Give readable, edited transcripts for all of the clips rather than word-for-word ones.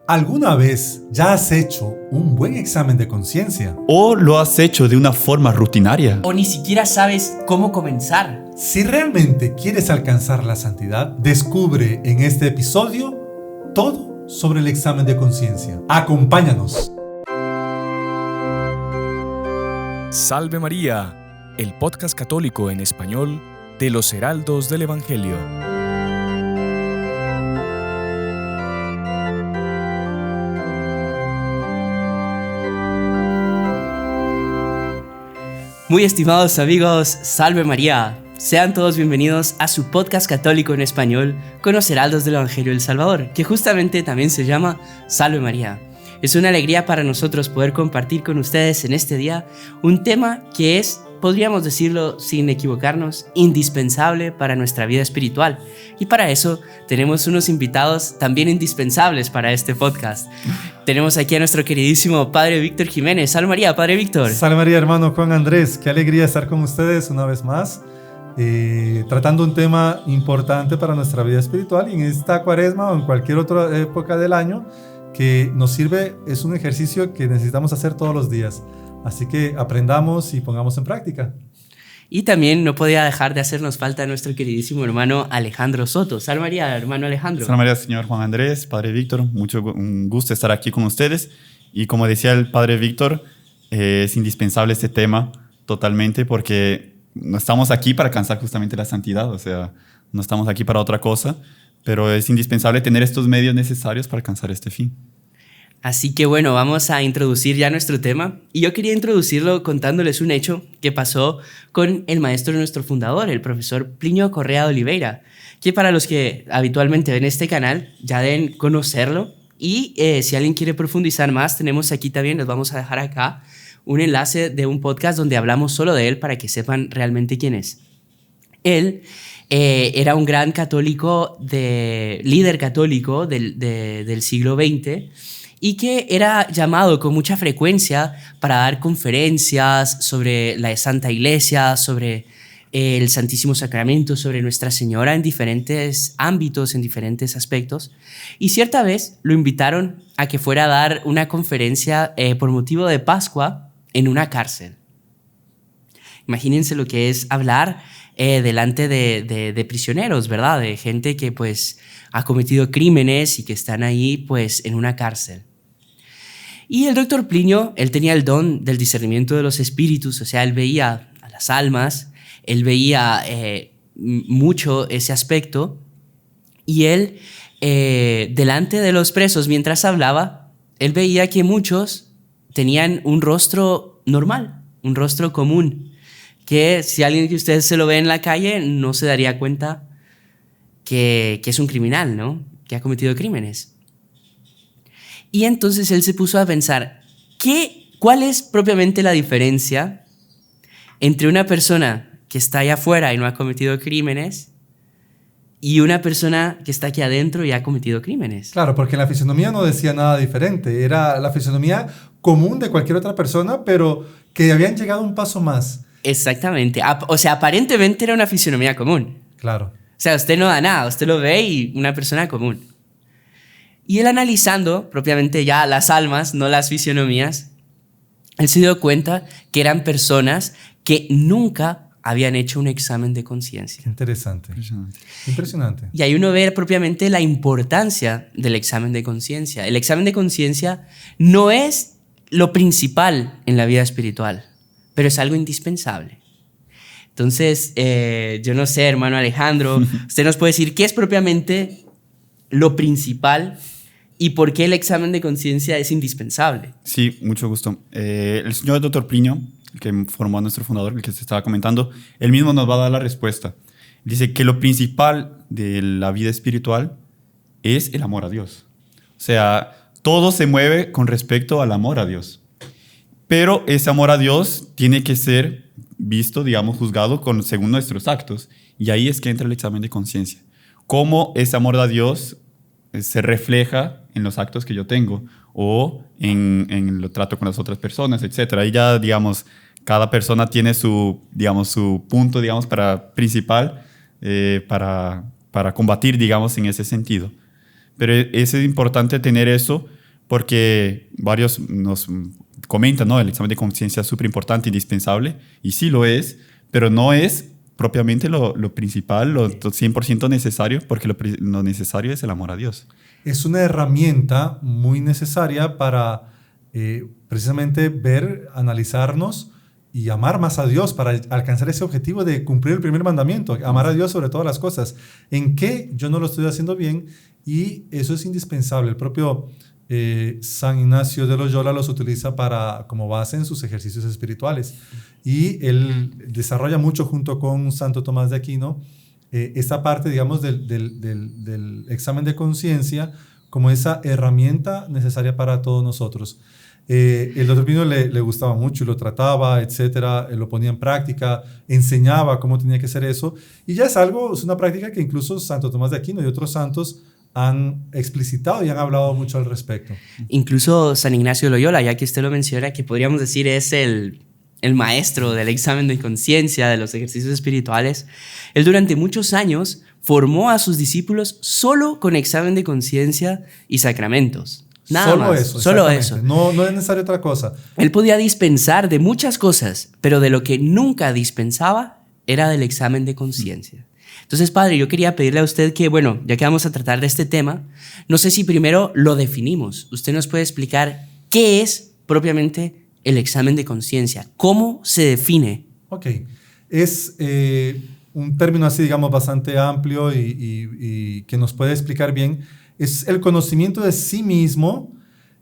¿Alguna vez ya has hecho un buen examen de conciencia? ¿O lo has hecho de una forma rutinaria? ¿O ni siquiera sabes cómo comenzar? Si realmente quieres alcanzar la santidad, descubre en este episodio todo sobre el examen de conciencia. ¡Acompáñanos! Salve María, el podcast católico en español de los Heraldos del Evangelio. Muy estimados amigos, Salve María. Sean todos bienvenidos a su podcast católico en español con los Heraldos del Evangelio del Salvador, que justamente también se llama Salve María. Es una alegría para nosotros poder compartir con ustedes en este día un tema que es, podríamos decirlo sin equivocarnos, indispensable para nuestra vida espiritual. Y para eso tenemos unos invitados también indispensables para este podcast. Tenemos aquí a nuestro queridísimo Padre Víctor Jiménez. Salve María, Padre Víctor. Salve María, hermano Juan Andrés. Qué alegría estar con ustedes una vez más, tratando un tema importante para nuestra vida espiritual y en esta cuaresma o en cualquier otra época del año que nos sirve. Es un ejercicio que necesitamos hacer todos los días. Así que aprendamos y pongamos en práctica. Y también no podía dejar de hacernos falta nuestro queridísimo hermano Alejandro Soto. Salve María, hermano Alejandro. Salve María, señor Juan Andrés, Padre Víctor. Un gusto estar aquí con ustedes. Y como decía el Padre Víctor, es indispensable este tema totalmente porque no estamos aquí para alcanzar justamente la santidad. O sea, no estamos aquí para otra cosa, pero es indispensable tener estos medios necesarios para alcanzar este fin. Así que bueno, vamos a introducir ya nuestro tema. Y yo quería introducirlo contándoles un hecho que pasó con el maestro de nuestro fundador, el profesor Plinio Correa de Oliveira, que para los que habitualmente ven este canal ya deben conocerlo. Y si alguien quiere profundizar más, tenemos aquí también, les vamos a dejar acá un enlace de un podcast donde hablamos solo de él para que sepan realmente quién es. Él era un gran católico, líder católico del siglo XX, y que era llamado con mucha frecuencia para dar conferencias sobre la Santa Iglesia, sobre el Santísimo Sacramento, sobre Nuestra Señora en diferentes ámbitos, en diferentes aspectos. Y cierta vez lo invitaron a que fuera a dar una conferencia por motivo de Pascua en una cárcel. Imagínense lo que es hablar delante de prisioneros, ¿verdad? De gente que pues ha cometido crímenes y que están ahí pues en una cárcel. Y el doctor Plinio, él tenía el don del discernimiento de los espíritus, o sea, él veía a las almas, él veía mucho ese aspecto, y él, delante de los presos, mientras hablaba, él veía que muchos tenían un rostro normal, un rostro común, que si alguien que ustedes se lo ve en la calle no se daría cuenta que es un criminal, ¿no? Que ha cometido crímenes. Y entonces él se puso a pensar, ¿cuál es propiamente la diferencia entre una persona que está allá afuera y no ha cometido crímenes y una persona que está aquí adentro y ha cometido crímenes? Claro, porque la fisonomía no decía nada diferente. Era la fisonomía común de cualquier otra persona, pero que habían llegado un paso más. Exactamente. O sea, aparentemente era una fisonomía común. Claro. O sea, usted no da nada, usted lo ve y una persona común. Y él analizando propiamente ya las almas, no las fisionomías, él se dio cuenta que eran personas que nunca habían hecho un examen de conciencia. Qué interesante. Impresionante. Y ahí uno ve propiamente la importancia del examen de conciencia. El examen de conciencia no es lo principal en la vida espiritual, pero es algo indispensable. Entonces, yo no sé, hermano Alejandro, usted nos puede decir qué es propiamente lo principal y por qué el examen de conciencia es indispensable. Sí, mucho gusto. El señor doctor Plinio, el que formó a nuestro fundador, el que se estaba comentando, él mismo nos va a dar la respuesta. Dice que lo principal de la vida espiritual es el amor a Dios. O sea, todo se mueve con respecto al amor a Dios. Pero ese amor a Dios tiene que ser visto, digamos, juzgado según nuestros actos. Y ahí es que entra el examen de conciencia. Cómo ese amor a Dios se refleja en los actos que yo tengo o en el trato con las otras personas, etc. Ahí ya, digamos, cada persona tiene su punto, principal para combatir, digamos, en ese sentido. Pero es importante tener eso porque varios nos comentan, ¿no? El examen de conciencia es súper importante, indispensable, y sí lo es, pero no es propiamente lo principal, lo 100% necesario, porque lo necesario es el amor a Dios. Es una herramienta muy necesaria para precisamente ver, analizarnos y amar más a Dios para alcanzar ese objetivo de cumplir el primer mandamiento, amar a Dios sobre todas las cosas. ¿En qué yo no lo estoy haciendo bien? Y eso es indispensable. El propio San Ignacio de Loyola los utiliza como base en sus ejercicios espirituales. Y él desarrolla mucho junto con Santo Tomás de Aquino esta parte, digamos, del examen de conciencia como esa herramienta necesaria para todos nosotros. El doctor Pino le gustaba mucho y lo trataba, etcétera, lo ponía en práctica, enseñaba cómo tenía que ser eso, y ya es una práctica que incluso Santo Tomás de Aquino y otros santos han explicitado y han hablado mucho al respecto. Incluso San Ignacio de Loyola, ya que usted lo menciona, que podríamos decir es el maestro del examen de conciencia, de los ejercicios espirituales, él durante muchos años formó a sus discípulos solo con examen de conciencia y sacramentos. Nada más. Solo eso. No es necesario otra cosa. Él podía dispensar de muchas cosas, pero de lo que nunca dispensaba era del examen de conciencia. Entonces, padre, yo quería pedirle a usted que, bueno, ya que vamos a tratar de este tema, no sé si primero lo definimos. ¿Usted nos puede explicar qué es propiamente el examen de conciencia? ¿Cómo se define? Ok. Es un término así, digamos, bastante amplio y que nos puede explicar bien. Es el conocimiento de sí mismo,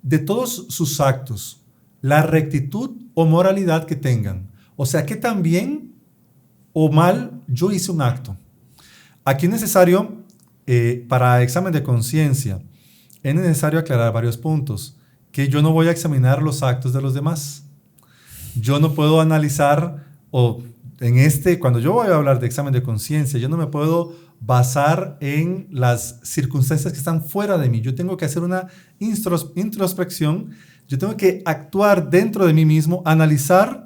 de todos sus actos, la rectitud o moralidad que tengan. O sea, que tan bien o mal yo hice un acto. Aquí es necesario, para examen de conciencia, es necesario aclarar varios puntos. Que yo no voy a examinar los actos de los demás. Yo no puedo analizar, cuando yo voy a hablar de examen de conciencia, yo no me puedo basar en las circunstancias que están fuera de mí. Yo tengo que hacer una introspección, yo tengo que actuar dentro de mí mismo, analizar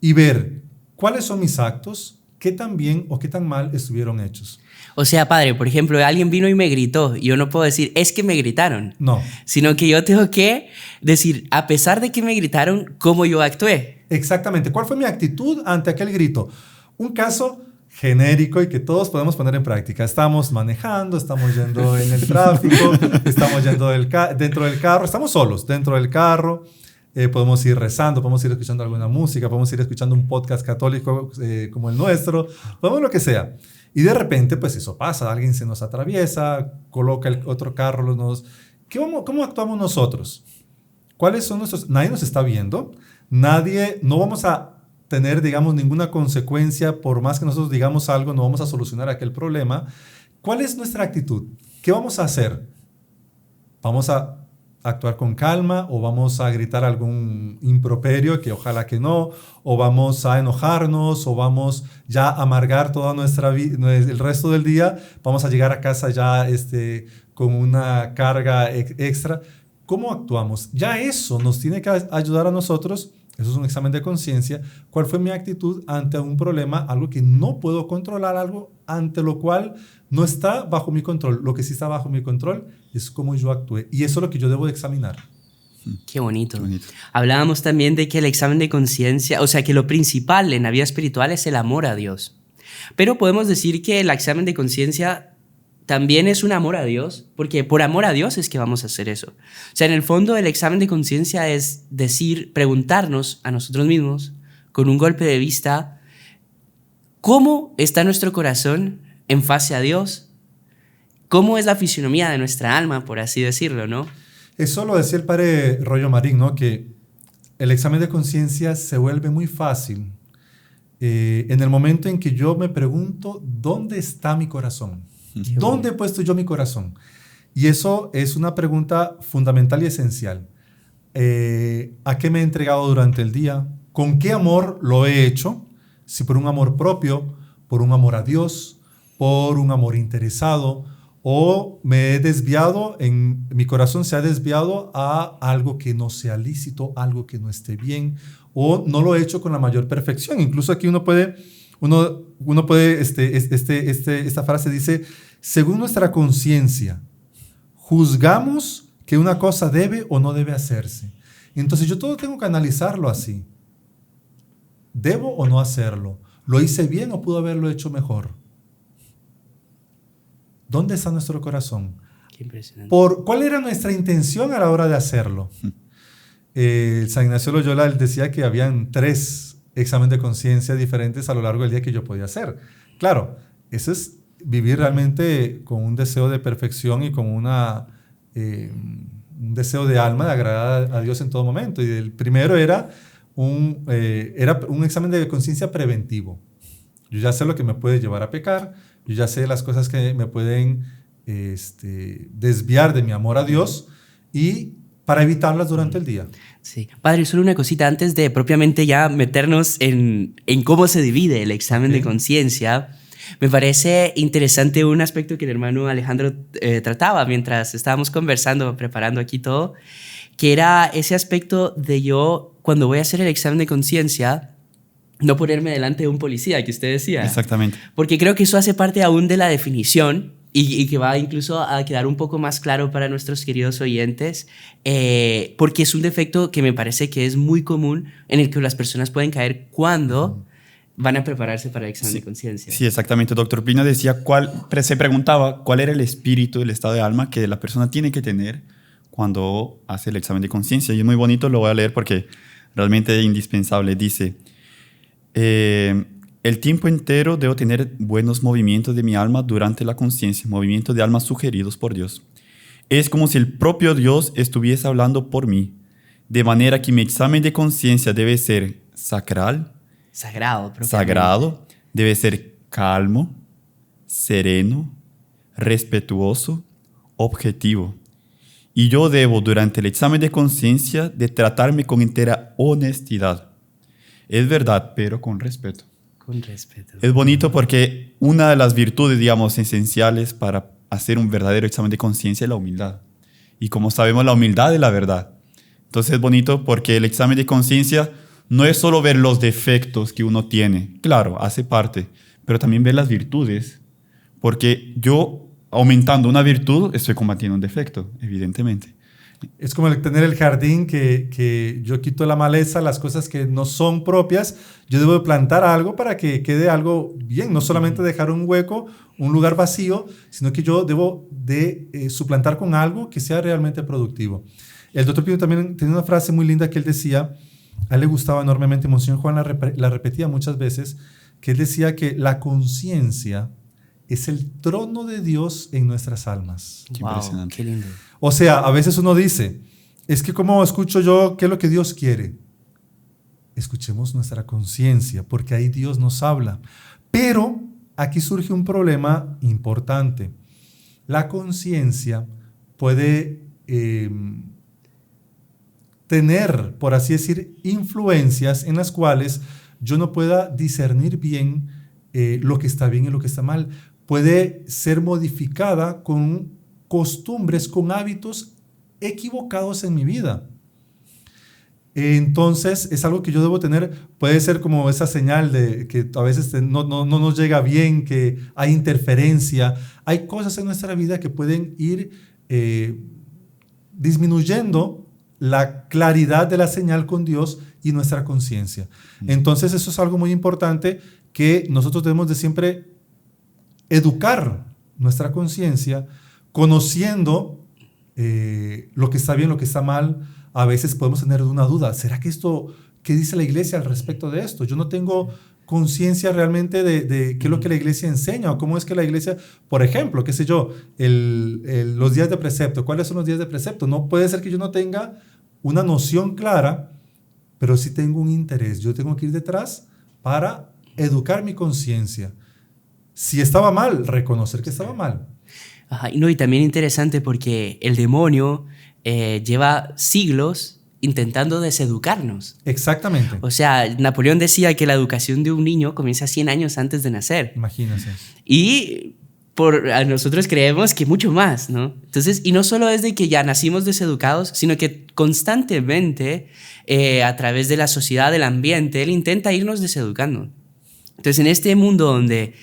y ver cuáles son mis actos, qué tan bien o qué tan mal estuvieron hechos. O sea, padre, por ejemplo, alguien vino y me gritó, y yo no puedo decir, es que me gritaron. No. Sino que yo tengo que decir, a pesar de que me gritaron, cómo yo actué. Exactamente. ¿Cuál fue mi actitud ante aquel grito? Un caso genérico y que todos podemos poner en práctica. Estamos manejando, estamos yendo en el tráfico, estamos yendo dentro del carro, estamos solos dentro del carro, podemos ir rezando, podemos ir escuchando alguna música, podemos ir escuchando un podcast católico como el nuestro, podemos lo que sea. Y de repente, pues eso pasa, alguien se nos atraviesa, coloca el otro carro, ¿cómo actuamos nosotros? ¿Cuáles son nuestros? Nadie nos está viendo, no vamos a tener, digamos, ninguna consecuencia, por más que nosotros digamos algo, no vamos a solucionar aquel problema. ¿Cuál es nuestra actitud? ¿Qué vamos a hacer? ¿Vamos a actuar con calma o vamos a gritar algún improperio, que ojalá que no, o vamos a enojarnos o vamos ya a amargar toda nuestra vida, el resto del día, vamos a llegar a casa ya con una carga extra? ¿Cómo actuamos? Ya eso nos tiene que ayudar a nosotros. Eso es un examen de conciencia. ¿Cuál fue mi actitud ante un problema? Algo que no puedo controlar, algo ante lo cual no está bajo mi control. Lo que sí está bajo mi control es cómo yo actué. Y eso es lo que yo debo de examinar. Qué bonito. Qué bonito. Hablábamos también de que el examen de conciencia, o sea, que lo principal en la vida espiritual es el amor a Dios. Pero podemos decir que el examen de conciencia también es un amor a Dios, porque por amor a Dios es que vamos a hacer eso. O sea, en el fondo el examen de conciencia es preguntarnos a nosotros mismos, con un golpe de vista, ¿cómo está nuestro corazón en face a Dios? ¿Cómo es la fisionomía de nuestra alma, por así decirlo, no? Eso lo decía el padre Rollo Marín, ¿no? Que el examen de conciencia se vuelve muy fácil en el momento en que yo me pregunto, ¿dónde está mi corazón? ¿Dónde he puesto yo mi corazón? Y eso es una pregunta fundamental y esencial. ¿A qué me he entregado durante el día? ¿Con qué amor lo he hecho? Si por un amor propio, por un amor a Dios, por un amor interesado, o me he desviado, mi corazón se ha desviado a algo que no sea lícito, algo que no esté bien, o no lo he hecho con la mayor perfección. Incluso aquí uno puede, esta frase dice, según nuestra conciencia, juzgamos que una cosa debe o no debe hacerse. Entonces yo todo tengo que analizarlo así. ¿Debo o no hacerlo? ¿Lo hice bien o pudo haberlo hecho mejor? ¿Dónde está nuestro corazón? Qué impresionante. ¿Cuál era nuestra intención a la hora de hacerlo? San Ignacio de Loyola decía que habían 3 exámenes de conciencia diferentes a lo largo del día que yo podía hacer. Claro, eso es vivir realmente con un deseo de perfección y con un deseo de alma de agradar a Dios en todo momento. Y el primero era un examen de conciencia preventivo. Yo ya sé lo que me puede llevar a pecar, yo ya sé las cosas que me pueden desviar de mi amor a Dios y para evitarlas durante el día. Sí. Padre, solo una cosita antes de propiamente ya meternos en cómo se divide el examen de conciencia. Me parece interesante un aspecto que el hermano Alejandro trataba mientras estábamos conversando, preparando aquí todo, que era ese aspecto de yo, cuando voy a hacer el examen de conciencia, no ponerme delante de un policía, que usted decía. Exactamente. Porque creo que eso hace parte aún de la definición y que va incluso a quedar un poco más claro para nuestros queridos oyentes, porque es un defecto que me parece que es muy común en el que las personas pueden caer cuando van a prepararse para el examen de conciencia. Sí, exactamente. Doctor Plinio decía se preguntaba cuál era el espíritu, el estado de alma que la persona tiene que tener cuando hace el examen de conciencia. Y es muy bonito, lo voy a leer porque realmente es indispensable. Dice, el tiempo entero debo tener buenos movimientos de mi alma durante la conciencia, movimientos de alma sugeridos por Dios. Es como si el propio Dios estuviese hablando por mí, de manera que mi examen de conciencia debe ser sagrado, debe ser calmo, sereno, respetuoso, objetivo. Y yo debo, durante el examen de conciencia, de tratarme con entera honestidad. Es verdad, pero con respeto. Con respeto. Es bonito porque una de las virtudes, digamos, esenciales para hacer un verdadero examen de conciencia es la humildad. Y como sabemos, la humildad es la verdad. Entonces es bonito porque el examen de conciencia no es solo ver los defectos que uno tiene. Claro, hace parte, pero también ver las virtudes. Porque yo, aumentando una virtud, estoy combatiendo un defecto, evidentemente. Es como tener el jardín que yo quito la maleza, las cosas que no son propias. Yo debo plantar algo para que quede algo bien. No solamente dejar un hueco, un lugar vacío, sino que yo debo de suplantar con algo que sea realmente productivo. El doctor Plinio también tenía una frase muy linda que él decía, a él le gustaba enormemente, Monseñor Juan la repetía muchas veces, que él decía que la conciencia es el trono de Dios en nuestras almas. Qué impresionante. Qué lindo. O sea, a veces uno dice, es que ¿cómo escucho yo qué es lo que Dios quiere? Escuchemos nuestra conciencia, porque ahí Dios nos habla. Pero aquí surge un problema importante. La conciencia puede tener, por así decir, influencias en las cuales yo no pueda discernir bien lo que está bien y lo que está mal. Puede ser modificada con costumbres, con hábitos equivocados en mi vida. Entonces, es algo que yo debo tener. Puede ser como esa señal de que a veces no nos llega bien, que hay interferencia. Hay cosas en nuestra vida que pueden ir disminuyendo la claridad de la señal con Dios y nuestra conciencia. Entonces, eso es algo muy importante que nosotros debemos de siempre educar nuestra conciencia, conociendo lo que está bien, lo que está mal. A veces podemos tener una duda. ¿Será que qué dice la iglesia al respecto de esto? Yo no tengo conciencia realmente de qué es lo que la iglesia enseña o cómo es que la iglesia, por ejemplo, qué sé yo, los días de precepto. ¿Cuáles son los días de precepto? No puede ser que yo no tenga una noción clara, pero sí tengo un interés. Yo tengo que ir detrás para educar mi conciencia. Si estaba mal, reconocer que estaba mal. Ajá, y también interesante porque el demonio lleva siglos intentando deseducarnos. Exactamente. O sea, Napoleón decía que la educación de un niño comienza 100 años antes de nacer. Imagínense. Y nosotros creemos que mucho más, ¿no? Entonces, y no solo es de que ya nacimos deseducados, sino que constantemente, a través de la sociedad, del ambiente, él intenta irnos deseducando. Entonces, en este mundo donde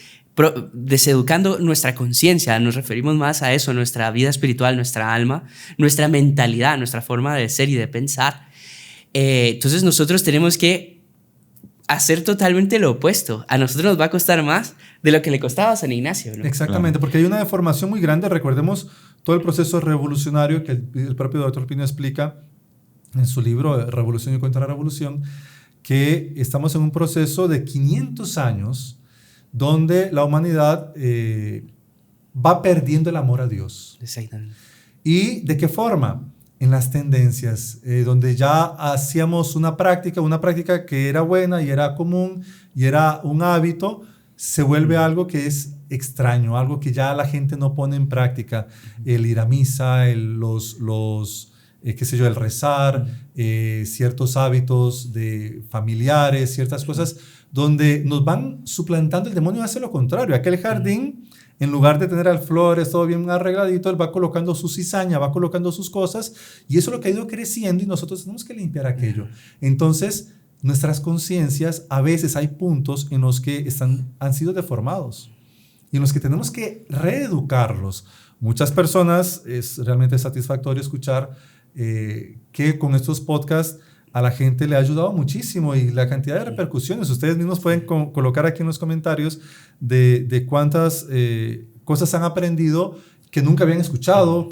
deseducando nuestra conciencia. Nos referimos más a eso, nuestra vida espiritual, nuestra alma, nuestra mentalidad, nuestra forma de ser y de pensar. Entonces nosotros tenemos que hacer totalmente lo opuesto. A nosotros nos va a costar más de lo que le costaba a San Ignacio, ¿no? Exactamente, porque hay una deformación muy grande. Recordemos todo el proceso revolucionario que el propio Dr. Plinio explica en su libro Revolución y Contrarrevolución, que estamos en un proceso de 500 años donde la humanidad va perdiendo el amor a Dios. Exactamente. ¿Y de qué forma? En las tendencias, donde ya hacíamos una práctica que era buena y era común y era un hábito, se vuelve algo que es extraño, algo que ya la gente no pone en práctica. El ir a misa, el rezar, ciertos hábitos de familiares, ciertas cosas, donde nos van suplantando. El demonio hace lo contrario. Aquel jardín, en lugar de tener las flores todo bien arregladito, él va colocando su cizaña, va colocando sus cosas, y eso es lo que ha ido creciendo y nosotros tenemos que limpiar aquello. Entonces, nuestras conciencias, a veces hay puntos en los que han sido deformados y en los que tenemos que reeducarlos. Muchas personas, es realmente satisfactorio escuchar que con estos podcasts a la gente le ha ayudado muchísimo, y la cantidad de repercusiones, ustedes mismos pueden colocar aquí en los comentarios de cuántas cosas han aprendido que nunca habían escuchado,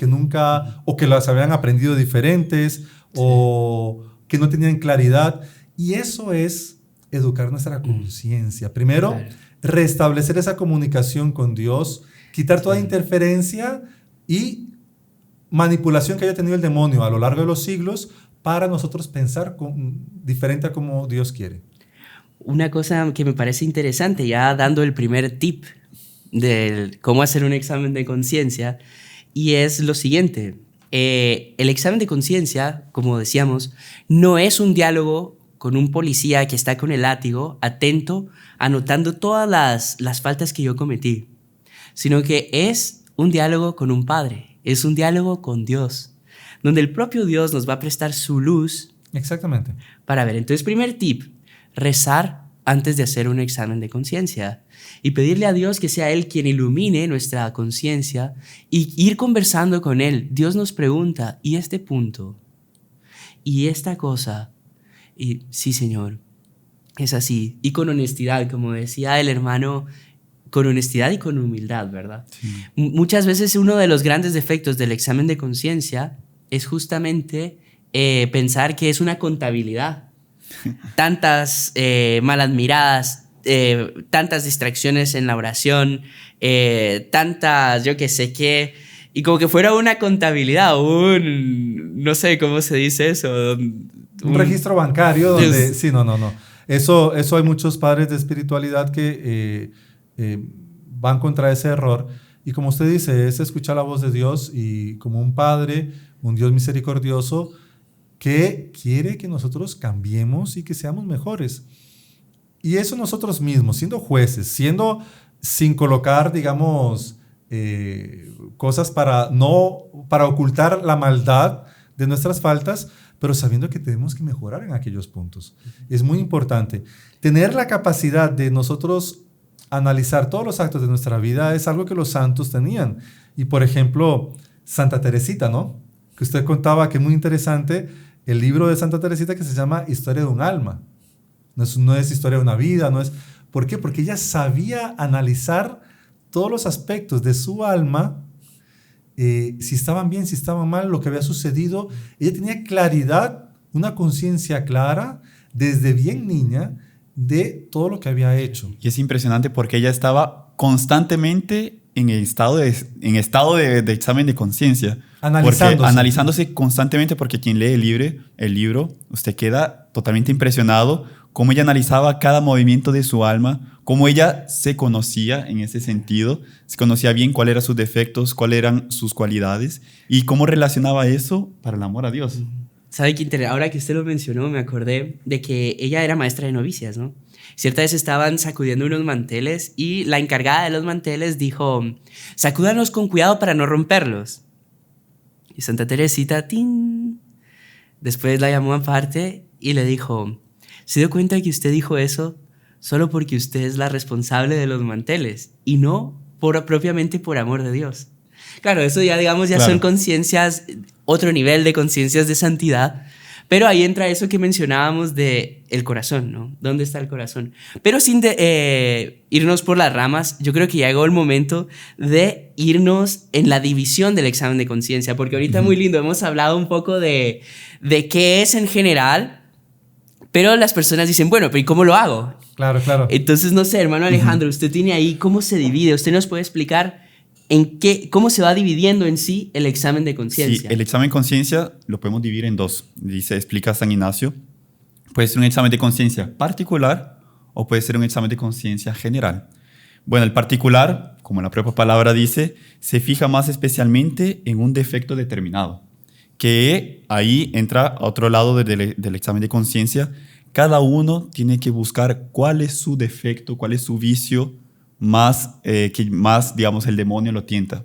o que las habían aprendido diferentes, o que no tenían claridad. Y eso es educar nuestra conciencia. Primero, restablecer esa comunicación con Dios, quitar toda interferencia y manipulación que haya tenido el demonio a lo largo de los siglos para nosotros pensar diferente a como Dios quiere. Una cosa que me parece interesante, ya dando el primer tip de cómo hacer un examen de conciencia, y es lo siguiente. El examen de conciencia, como decíamos, no es un diálogo con un policía que está con el látigo, atento, anotando todas las faltas que yo cometí, sino que es un diálogo con un padre, es un diálogo con Dios, donde el propio Dios nos va a prestar su luz. Exactamente. Para ver. Entonces, primer tip, rezar antes de hacer un examen de conciencia y pedirle a Dios que sea Él quien ilumine nuestra conciencia y ir conversando con Él. Dios nos pregunta, ¿y este punto? ¿Y esta cosa? Y sí, Señor, es así. Y con honestidad, como decía el hermano, con honestidad y con humildad, ¿verdad? Sí. Muchas veces uno de los grandes defectos del examen de conciencia es justamente pensar que es una contabilidad. Tantas malas miradas, tantas distracciones en la oración, tantas, yo qué sé qué, y como que fuera una contabilidad, no sé cómo se dice eso. Un registro bancario donde... Sí, no. Eso hay muchos padres de espiritualidad que van contra ese error. Y como usted dice, es escuchar la voz de Dios, y como un padre, un Dios misericordioso que quiere que nosotros cambiemos y que seamos mejores. Y eso nosotros mismos, siendo jueces, sin colocar, digamos, cosas para ocultar la maldad de nuestras faltas, pero sabiendo que tenemos que mejorar en aquellos puntos. Es muy importante. Tener la capacidad de nosotros analizar todos los actos de nuestra vida es algo que los santos tenían. Y, por ejemplo, Santa Teresita, ¿no? Que usted contaba, que es muy interesante, el libro de Santa Teresita que se llama Historia de un alma. No es historia de una vida, no es... ¿Por qué? Porque ella sabía analizar todos los aspectos de su alma, si estaban bien, si estaban mal, lo que había sucedido. Ella tenía claridad, una conciencia clara, desde bien niña, de todo lo que había hecho. Y es impresionante porque ella estaba constantemente en estado de examen de conciencia. Analizándose constantemente, porque quien lee el libro, usted queda totalmente impresionado cómo ella analizaba cada movimiento de su alma, cómo ella se conocía en ese sentido, se conocía bien cuáles eran sus defectos, cuáles eran sus cualidades y cómo relacionaba eso para el amor a Dios. ¿Sabe qué? Ahora que usted lo mencionó, me acordé de que ella era maestra de novicias, ¿no? Cierta vez estaban sacudiendo unos manteles y la encargada de los manteles dijo: sacúdanos con cuidado para no romperlos. Y Santa Teresita, ¡tin!, después la llamó aparte y le dijo: ¿se dio cuenta de que usted dijo eso solo porque usted es la responsable de los manteles y no propiamente por amor de Dios. Claro, eso ya digamos ya son conciencias, otro nivel de conciencias de santidad, pero ahí entra eso que mencionábamos de el corazón, ¿no? ¿Dónde está el corazón? Pero sin irnos por las ramas, yo creo que ya llegó el momento de irnos en la división del examen de conciencia, porque ahorita muy lindo, hemos hablado un poco de qué es en general, pero las personas dicen, bueno, pero ¿y cómo lo hago? Claro, claro. Entonces, no sé, hermano Alejandro, usted tiene ahí cómo se divide, usted nos puede explicar cómo se va dividiendo en sí el examen de conciencia. Sí, el examen de conciencia lo podemos dividir en dos. Explica San Ignacio. Puede ser un examen de conciencia particular o puede ser un examen de conciencia general. Bueno, el particular, como la propia palabra dice, se fija más especialmente en un defecto determinado, que ahí entra a otro lado del examen de conciencia. Cada uno tiene que buscar cuál es su defecto, cuál es su vicio que más, digamos, el demonio lo tienta.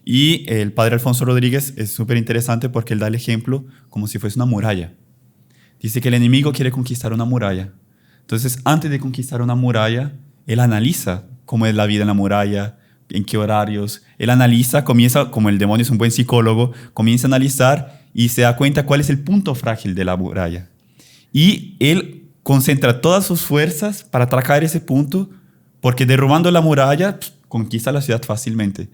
Y el padre Alfonso Rodríguez es súper interesante porque él da el ejemplo como si fuese una muralla. Dice que el enemigo quiere conquistar una muralla. Entonces, antes de conquistar una muralla, él analiza cómo es la vida en la muralla, en qué horarios. Él analiza, comienza, como el demonio es un buen psicólogo, comienza a analizar y se da cuenta cuál es el punto frágil de la muralla. Y él concentra todas sus fuerzas para atacar ese punto, porque derrubando la muralla, conquista la ciudad fácilmente.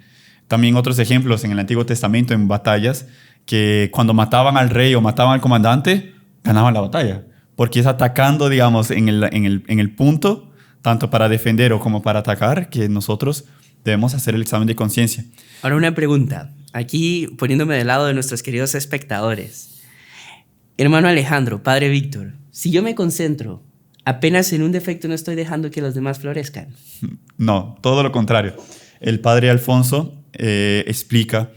También otros ejemplos en el Antiguo Testamento, en batallas, que cuando mataban al rey o mataban al comandante, ganaban la batalla. Porque es atacando, digamos, en el punto, tanto para defender o como para atacar, que nosotros debemos hacer el examen de conciencia. Ahora una pregunta, aquí poniéndome del lado de nuestros queridos espectadores. Hermano Alejandro, Padre Víctor, si yo me concentro apenas en un defecto, no estoy dejando que los demás florezcan. No, todo lo contrario. El padre Alfonso explica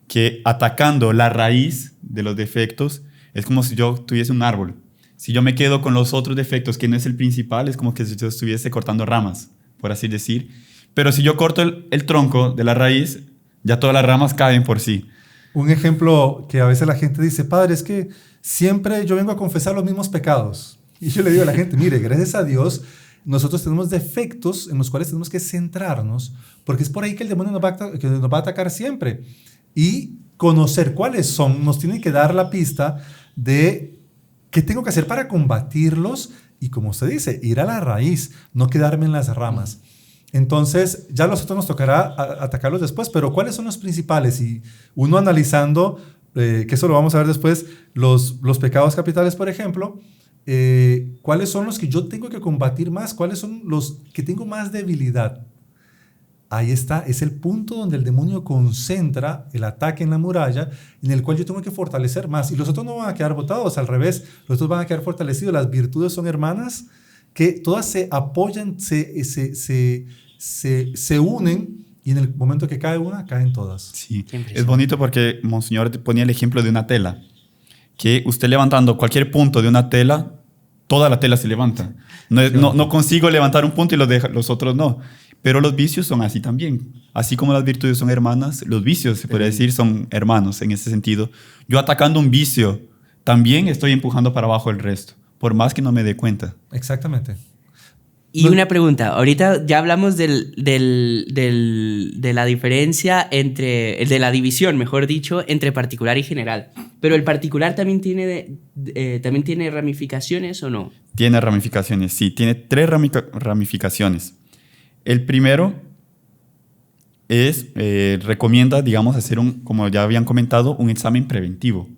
que atacando la raíz de los defectos es como si yo tuviese un árbol. Si yo me quedo con los otros defectos, que no es el principal, es como que si yo estuviese cortando ramas, por así decir. Pero si yo corto el tronco de la raíz, ya todas las ramas caen por sí. Un ejemplo que a veces la gente dice, padre, es que siempre yo vengo a confesar los mismos pecados. Y yo le digo a la gente, mire, gracias a Dios, nosotros tenemos defectos en los cuales tenemos que centrarnos, porque es por ahí que el demonio nos va a atacar siempre. Y conocer cuáles son, nos tiene que dar la pista de qué tengo que hacer para combatirlos y, como usted dice, ir a la raíz, no quedarme en las ramas. Entonces, ya a nosotros nos tocará atacarlos después, pero ¿cuáles son los principales? Y uno analizando, que eso lo vamos a ver después, los pecados capitales, por ejemplo, ¿cuáles son los que yo tengo que combatir más? ¿Cuáles son los que tengo más debilidad? Ahí está, es el punto donde el demonio concentra el ataque en la muralla, en el cual yo tengo que fortalecer más. Y los otros no van a quedar botados, al revés, los otros van a quedar fortalecidos. Las virtudes son hermanas que todas se apoyan, se unen, y en el momento que cae una, caen todas. Sí, es bonito porque Monseñor ponía el ejemplo de una tela, que usted levantando cualquier punto de una tela, toda la tela se levanta. No consigo levantar un punto y los otros no. Pero los vicios son así también. Así como las virtudes son hermanas, los vicios, se podría decir, son hermanos en ese sentido. Yo atacando un vicio, también estoy empujando para abajo el resto, por más que no me dé cuenta. Exactamente. Y una pregunta, ahorita ya hablamos de la diferencia de la división, mejor dicho, entre particular y general. Pero el particular también tiene ramificaciones, ¿o no? Tiene ramificaciones, sí. Tiene 3 ramificaciones. El primero recomienda, digamos, hacer como ya habían comentado, un examen preventivo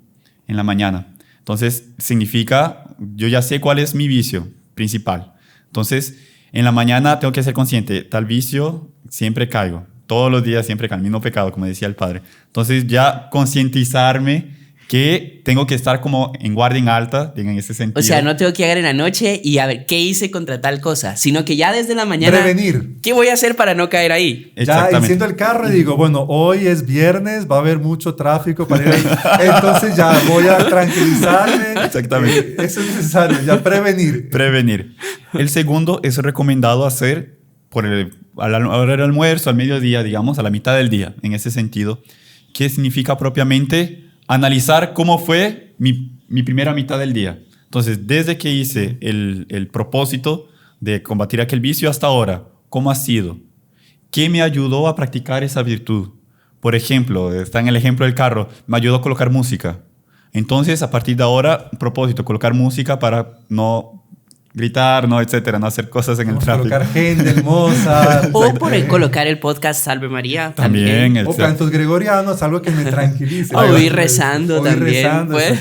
en la mañana. Entonces, significa, yo ya sé cuál es mi vicio principal. Entonces, en la mañana tengo que ser consciente, tal vicio, siempre caigo. Todos los días siempre caigo, el mismo pecado, como decía el padre. Entonces, ya concientizarme que tengo que estar como en guardia en alta, en ese sentido. O sea, no tengo que llegar en la noche y a ver qué hice contra tal cosa, sino que ya desde la mañana... Prevenir. ¿Qué voy a hacer para no caer ahí? Ya enciendo el carro y digo, bueno, hoy es viernes, va a haber mucho tráfico para ir ahí. Entonces ya voy a tranquilizarme. Exactamente. Eso es necesario, ya prevenir. Prevenir. El segundo es recomendado hacer al almuerzo, al mediodía, digamos, a la mitad del día, en ese sentido. ¿Qué significa propiamente? Analizar cómo fue mi primera mitad del día. Entonces, desde que hice el propósito de combatir aquel vicio hasta ahora, ¿cómo ha sido? ¿Qué me ayudó a practicar esa virtud? Por ejemplo, está en el ejemplo del carro, me ayudó a colocar música. Entonces, a partir de ahora, propósito, colocar música para no gritar, no, etcétera, no hacer cosas en el tráfico. Colocar Händel, Mozart. O por colocar el podcast Salve María. También. O cantos gregorianos, algo que me tranquilice. O ir rezando también. Pues.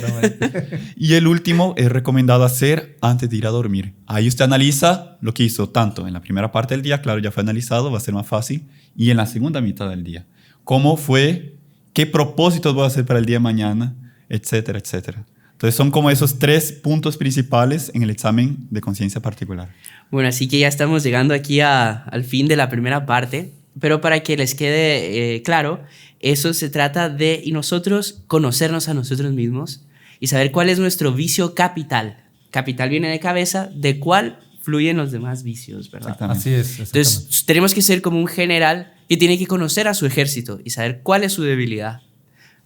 Y el último es recomendado hacer antes de ir a dormir. Ahí usted analiza lo que hizo tanto en la primera parte del día, claro, ya fue analizado, va a ser más fácil, y en la segunda mitad del día. ¿Cómo fue? ¿Qué propósitos voy a hacer para el día de mañana? Etcétera, etcétera. Entonces son como esos 3 puntos principales en el examen de conciencia particular. Bueno, así que ya estamos llegando aquí al fin de la primera parte, pero para que les quede claro, eso se trata de y nosotros conocernos a nosotros mismos y saber cuál es nuestro vicio capital. Capital viene de cabeza, de cuál fluyen los demás vicios, ¿verdad? Así es. Entonces tenemos que ser como un general que tiene que conocer a su ejército y saber cuál es su debilidad,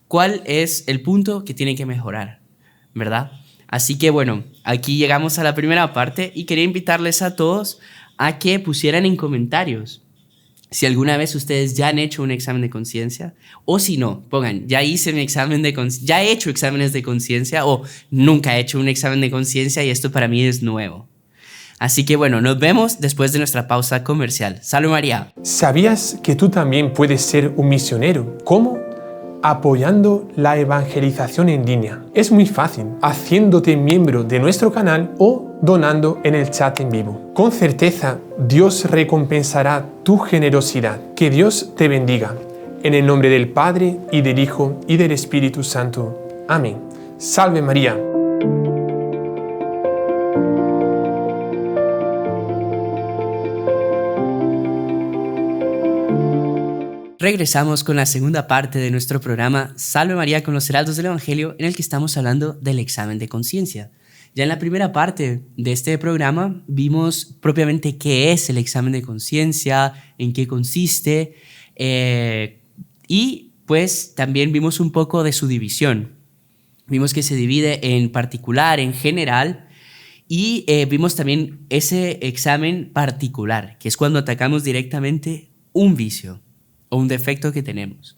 cuál es el punto que tiene que mejorar, ¿verdad? Así que bueno, aquí llegamos a la primera parte y quería invitarles a todos a que pusieran en comentarios si alguna vez ustedes ya han hecho un examen de conciencia o si no, pongan, ya hice mi examen de conciencia, ya he hecho exámenes de conciencia o nunca he hecho un examen de conciencia y esto para mí es nuevo. Así que bueno, nos vemos después de nuestra pausa comercial. ¡Salve María! ¿Sabías que tú también puedes ser un misionero? ¿Cómo? Apoyando la evangelización en línea. Es muy fácil, haciéndote miembro de nuestro canal o donando en el chat en vivo. Con certeza, Dios recompensará tu generosidad. Que Dios te bendiga. En el nombre del Padre, y del Hijo, y del Espíritu Santo. Amén. ¡Salve María! Regresamos con la segunda parte de nuestro programa Salve María con los Heraldos del Evangelio, en el que estamos hablando del examen de conciencia. Ya en la primera parte de este programa vimos propiamente qué es el examen de conciencia, en qué consiste, y pues también vimos un poco de su división. Vimos que se divide en particular, en general, y vimos también ese examen particular, que es cuando atacamos directamente un vicio o un defecto que tenemos.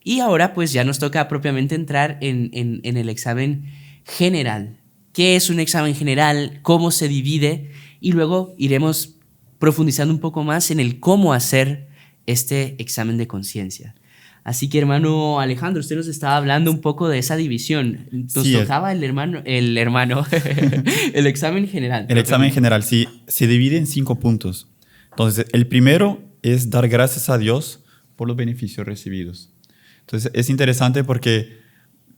Y ahora pues ya nos toca propiamente entrar en el examen general. ¿Qué es un examen general? ¿Cómo se divide? Y luego iremos profundizando un poco más en el cómo hacer este examen de conciencia. Así que hermano Alejandro, usted nos estaba hablando un poco de esa división. Nos tocaba el examen general. El examen general, sí, se divide en 5 puntos. Entonces, el primero es dar gracias a Dios por los beneficios recibidos. Entonces, es interesante porque,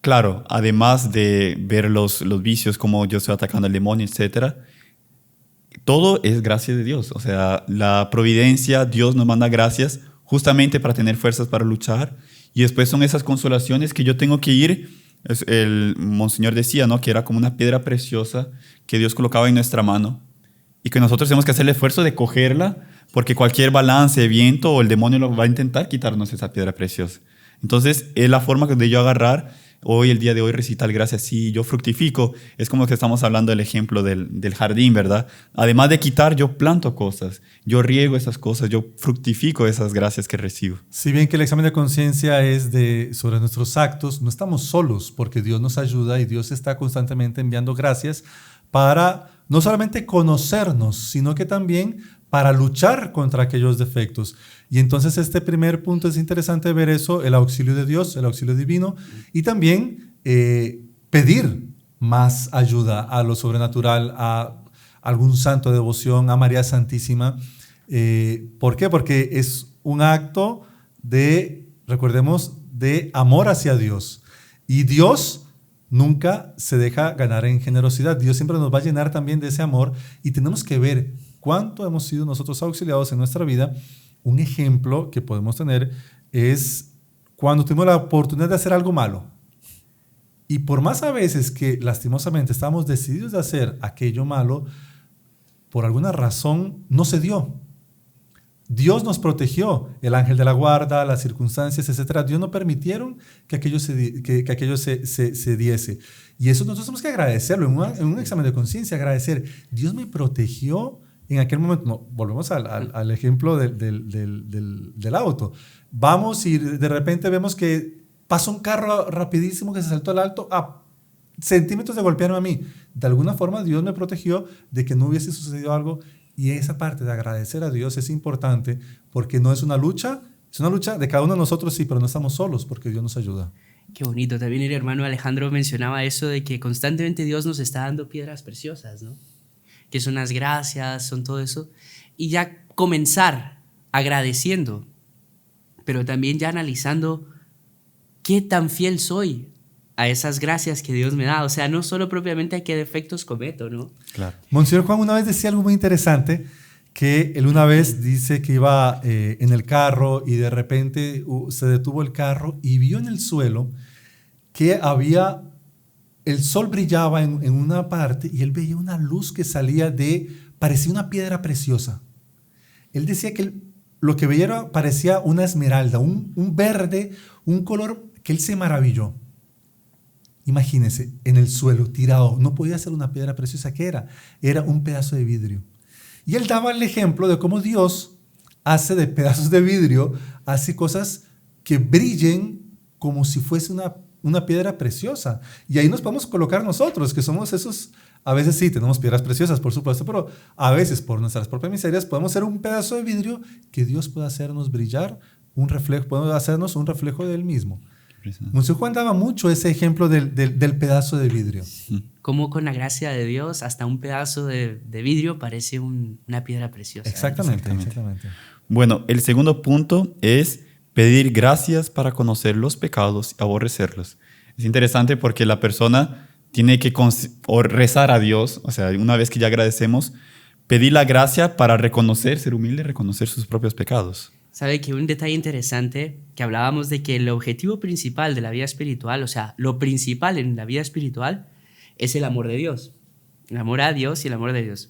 claro, además de ver los vicios, como yo estoy atacando al demonio, etc., todo es gracia de Dios. O sea, la providencia, Dios nos manda gracias justamente para tener fuerzas para luchar. Y después son esas consolaciones que yo tengo que ir. El monseñor decía, ¿no?, que era como una piedra preciosa que Dios colocaba en nuestra mano y que nosotros tenemos que hacer el esfuerzo de cogerla, porque cualquier balance, viento o el demonio lo va a intentar quitarnos esa piedra preciosa. Entonces, es la forma de yo agarrar hoy, el día de hoy, recitar gracias. Sí, yo fructifico. Es como que estamos hablando del ejemplo del jardín, ¿verdad? Además de quitar, yo planto cosas. Yo riego esas cosas. Yo fructifico esas gracias que recibo. Si bien que el examen de conciencia es sobre nuestros actos, no estamos solos porque Dios nos ayuda y Dios está constantemente enviando gracias para no solamente conocernos, sino que también para luchar contra aquellos defectos. Y entonces este primer punto es interesante ver eso, el auxilio de Dios, el auxilio divino, y también pedir más ayuda a lo sobrenatural, a algún santo de devoción, a María Santísima. ¿Por qué? Porque es un acto recordemos, de amor hacia Dios. Y Dios nunca se deja ganar en generosidad. Dios siempre nos va a llenar también de ese amor y tenemos que ver cuánto hemos sido nosotros auxiliados en nuestra vida. Un ejemplo que podemos tener es cuando tuvimos la oportunidad de hacer algo malo. Y por más a veces que lastimosamente estábamos decididos de hacer aquello malo, por alguna razón no se dio. Dios nos protegió, el ángel de la guarda, las circunstancias, etc. Dios no permitieron que aquello se diese. Y eso nosotros tenemos que agradecerlo en un examen de conciencia, agradecer. Dios me protegió en aquel momento, no, volvemos al ejemplo del auto. Vamos y de repente vemos que pasa un carro rapidísimo que se saltó al alto a centímetros de golpearme a mí. De alguna forma Dios me protegió de que no hubiese sucedido algo, y esa parte de agradecer a Dios es importante porque no es una lucha, es una lucha de cada uno de nosotros, sí, pero no estamos solos porque Dios nos ayuda. Qué bonito. También el hermano Alejandro mencionaba eso de que constantemente Dios nos está dando piedras preciosas, ¿no? Que son las gracias, son todo eso. Y ya comenzar agradeciendo, pero también ya analizando qué tan fiel soy a esas gracias que Dios me da. O sea, no solo propiamente a qué defectos cometo, ¿no? Claro. Monseñor Juan una vez decía algo muy interesante, que él una vez dice que iba en el carro y de repente se detuvo el carro y vio en el suelo que había, el sol brillaba en una parte y él veía una luz que salía parecía una piedra preciosa. Él decía que lo que veía parecía una esmeralda, un verde, un color que él se maravilló. Imagínense, en el suelo, tirado, no podía ser una piedra preciosa, ¿qué era? Era un pedazo de vidrio. Y él daba el ejemplo de cómo Dios hace de pedazos de vidrio, hace cosas que brillen como si fuese una piedra preciosa. Y ahí nos podemos colocar nosotros, que somos esos, a veces sí, tenemos piedras preciosas, por supuesto, pero a veces por nuestras propias miserias podemos ser un pedazo de vidrio que Dios puede hacernos brillar, puede hacernos un reflejo de Él mismo. Monseñor Juan daba mucho ese ejemplo del pedazo de vidrio. Como con la gracia de Dios, hasta un pedazo de vidrio parece una piedra preciosa. Exactamente. Bueno, el segundo punto es pedir gracias para conocer los pecados y aborrecerlos. Es interesante porque la persona tiene que rezar a Dios, o sea, una vez que ya agradecemos, pedir la gracia para reconocer, ser humilde, reconocer sus propios pecados. Sabe que un detalle interesante, que hablábamos de que el objetivo principal de la vida espiritual, o sea, lo principal en la vida espiritual es el amor de Dios. El amor a Dios y el amor de Dios.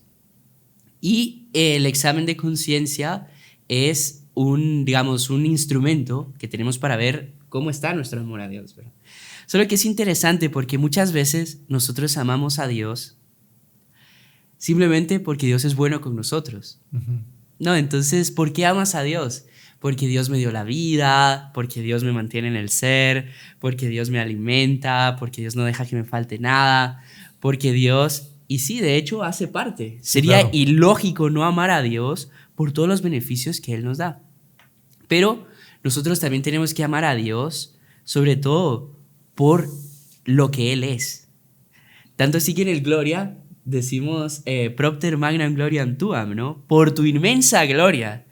Y el examen de conciencia es un instrumento que tenemos para ver cómo está nuestro amor a Dios, ¿verdad? Solo que es interesante porque muchas veces nosotros amamos a Dios simplemente porque Dios es bueno con nosotros. Uh-huh. No, entonces, ¿por qué amas a Dios? Porque Dios me dio la vida, porque Dios me mantiene en el ser, porque Dios me alimenta, porque Dios no deja que me falte nada, porque Dios, y sí, de hecho, hace parte. Sería claro, ilógico no amar a Dios por todos los beneficios que Él nos da. Pero nosotros también tenemos que amar a Dios, sobre todo por lo que Él es. Tanto así que en el Gloria decimos propter magnam gloriam tuam, ¿no? Por tu inmensa gloria.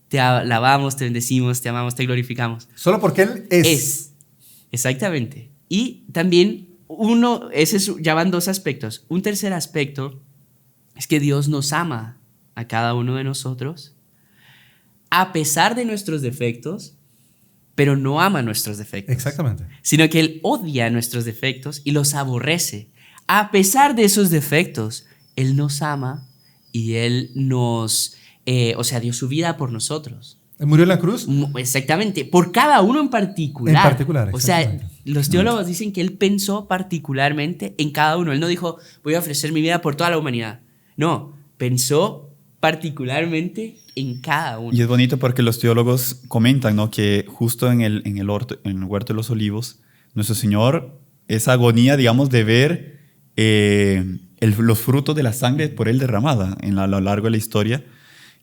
Te alabamos, te bendecimos, te amamos, te glorificamos. Solo porque Él es. Exactamente. Y también ya van dos aspectos. Un tercer aspecto es que Dios nos ama a cada uno de nosotros a pesar de nuestros defectos, pero no ama nuestros defectos. Exactamente. Sino que Él odia nuestros defectos y los aborrece. A pesar de esos defectos, Él nos ama y Él nos, dio su vida por nosotros. ¿Murió en la cruz? Exactamente, por cada uno en particular. En particular, o sea, exactamente. los teólogos dicen que Él pensó particularmente en cada uno. Él no dijo, voy a ofrecer mi vida por toda la humanidad. No, pensó particularmente en cada uno. Y es bonito porque los teólogos comentan, ¿no?, que justo en el huerto de los olivos, nuestro Señor, esa agonía, digamos, de ver los frutos de la sangre por Él derramada a lo largo de la historia,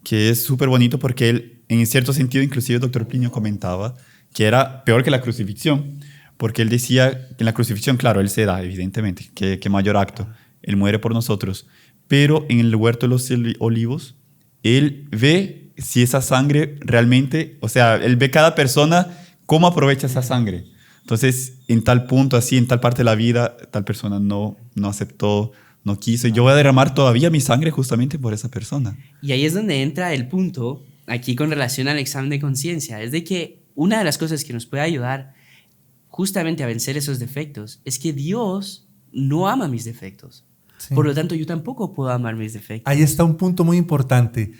que es súper bonito porque Él, en cierto sentido, inclusive el doctor Plinio comentaba que era peor que la crucifixión, porque Él decía que en la crucifixión, claro, Él se da, evidentemente, que mayor acto, Él muere por nosotros, pero en el huerto de los olivos, Él ve si esa sangre realmente, o sea, Él ve cada persona cómo aprovecha esa sangre. Entonces, en tal punto, así, en tal parte de la vida, tal persona no aceptó, no quiso. Y yo voy a derramar todavía mi sangre justamente por esa persona. Y ahí es donde entra el punto, aquí con relación al examen de conciencia, es de que una de las cosas que nos puede ayudar justamente a vencer esos defectos es que Dios no ama mis defectos. Sí. Por lo tanto, yo tampoco puedo amar mis defectos. Ahí está un punto muy importante.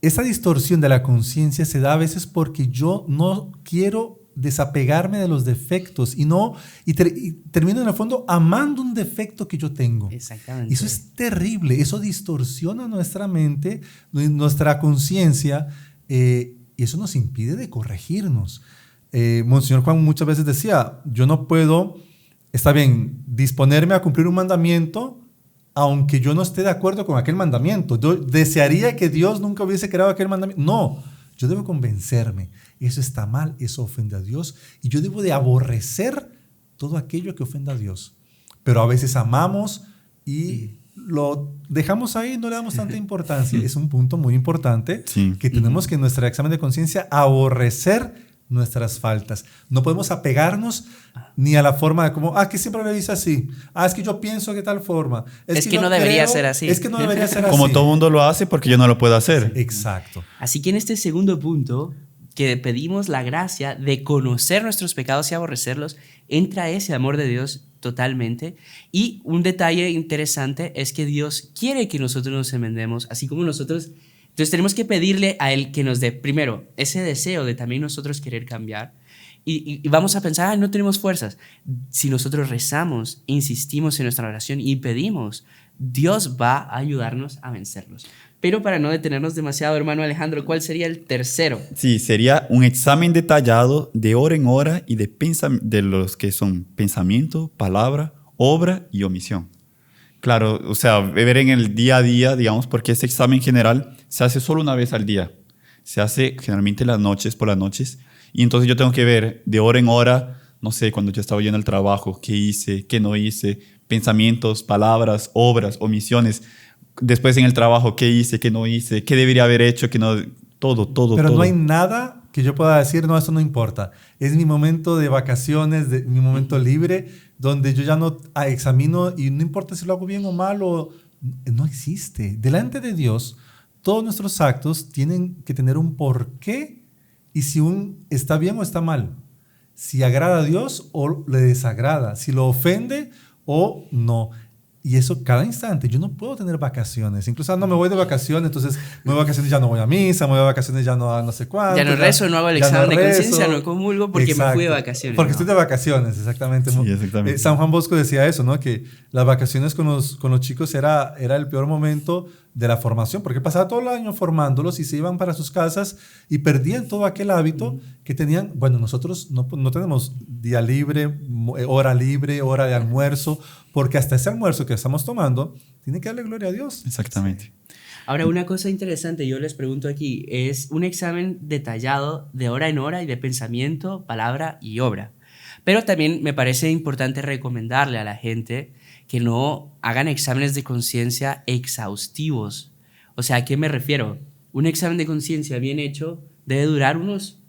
Esa distorsión de la conciencia se da a veces porque yo no quiero desapegarme de los defectos y termino en el fondo amando un defecto que yo tengo. Exactamente. Eso es terrible, eso distorsiona nuestra mente, nuestra conciencia, y eso nos impide de corregirnos. Monseñor Juan muchas veces decía, yo no puedo, está bien, disponerme a cumplir un mandamiento aunque yo no esté de acuerdo con aquel mandamiento. Yo desearía que Dios nunca hubiese creado aquel mandamiento. No, yo debo convencerme. Eso está mal, eso ofende a Dios. Y yo debo de aborrecer todo aquello que ofenda a Dios. Pero a veces amamos y lo dejamos ahí, no le damos tanta importancia. Es un punto muy importante que tenemos que en nuestro examen de conciencia aborrecer nuestras faltas. No podemos apegarnos ni a la forma de como, que siempre lo hice así. Es que yo pienso de tal forma. Es que no debería ser así. Es que no debería ser así. Como todo mundo lo hace porque yo no lo puedo hacer. Exacto. Así que en este segundo punto, que pedimos la gracia de conocer nuestros pecados y aborrecerlos, entra ese amor de Dios totalmente. Y un detalle interesante es que Dios quiere que nosotros nos enmendemos, así como nosotros. Entonces tenemos que pedirle a Él que nos dé, primero, ese deseo de también nosotros querer cambiar. Y vamos a pensar, no tenemos fuerzas. Si nosotros rezamos, insistimos en nuestra oración y pedimos, Dios va a ayudarnos a vencerlos. Pero para no detenernos demasiado, hermano Alejandro, ¿cuál sería el tercero? Sí, sería un examen detallado de hora en hora y de los que son pensamiento, palabra, obra y omisión. Claro, o sea, ver en el día a día, digamos, porque ese examen general se hace solo una vez al día. Se hace generalmente por las noches. Y entonces yo tengo que ver de hora en hora, no sé, cuando yo estaba yendo al trabajo, qué hice, qué no hice, pensamientos, palabras, obras, omisiones. Después en el trabajo, qué hice, qué no hice, qué debería haber hecho, qué no... Todo. Pero no hay nada que yo pueda decir, no, esto no importa. Es mi momento de vacaciones, mi momento libre, donde yo ya no examino y no importa si lo hago bien o mal, no existe. Delante de Dios, todos nuestros actos tienen que tener un porqué y si está bien o está mal. Si agrada a Dios o le desagrada. Si lo ofende o no. Y eso cada instante. Yo no puedo tener vacaciones. Incluso no me voy de vacaciones, entonces me voy de vacaciones ya no voy a misa, me voy de vacaciones ya no sé cuánto. Ya no rezo, no hago el examen de conciencia, no comulgo porque Exacto. Me fui de vacaciones. Porque estoy de vacaciones, exactamente. Sí, exactamente. San Juan Bosco decía eso, ¿no? Que las vacaciones con los chicos era el peor momento de la formación, porque pasaba todo el año formándolos y se iban para sus casas y perdían todo aquel hábito que tenían. Bueno, nosotros no tenemos día libre, hora de almuerzo, porque hasta ese almuerzo que estamos tomando tiene que darle gloria a Dios. Exactamente. Ahora, una cosa interesante, yo les pregunto aquí, es un examen detallado de hora en hora y de pensamiento, palabra y obra. Pero también me parece importante recomendarle a la gente que no hagan exámenes de conciencia exhaustivos. O sea, ¿a qué me refiero? Un examen de conciencia bien hecho debe durar unos,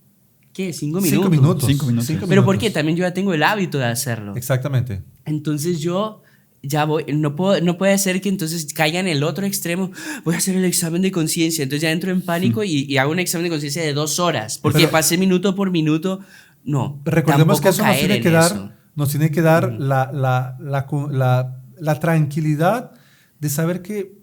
¿qué? 5 minutos. 5 minutos. Pero ¿por qué? También yo ya tengo el hábito de hacerlo. Exactamente. Entonces yo ya voy, no puede ser que entonces caiga en el otro extremo, voy a hacer el examen de conciencia, entonces ya entro en pánico y hago un examen de conciencia de 2 horas, porque pasé minuto por minuto. No, recordemos que eso nos tiene que dar la tranquilidad de saber qué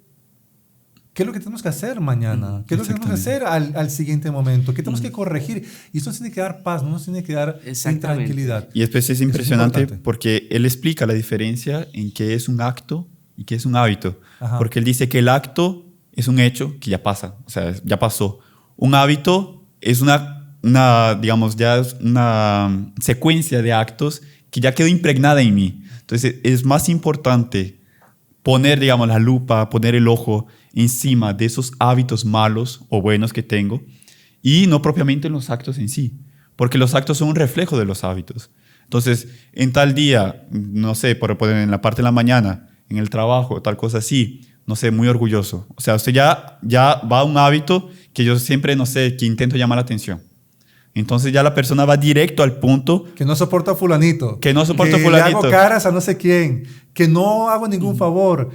es lo que tenemos que hacer mañana, qué es lo que tenemos que hacer al siguiente momento, qué tenemos que corregir. Y esto nos tiene que dar paz, no nos tiene que dar tranquilidad. Y después es impresionante porque él explica la diferencia en qué es un acto y qué es un hábito. Ajá. Porque él dice que el acto es un hecho que ya pasa, o sea, ya pasó. Un hábito es digamos, ya es una secuencia de actos que ya quedó impregnada en mí. Entonces es más importante poner, digamos, la lupa, poner el ojo encima de esos hábitos malos o buenos que tengo y no propiamente en los actos en sí, porque los actos son un reflejo de los hábitos. Entonces, en tal día, no sé, por poner en la parte de la mañana, en el trabajo, tal cosa así, no sé, muy orgulloso. O sea, usted ya va a un hábito que yo siempre, no sé, que intento llamar la atención. Entonces ya la persona va directo al punto. Que no soporta a fulanito. Que no soporta a fulanito. Que le hago caras a no sé quién. Que no hago ningún favor.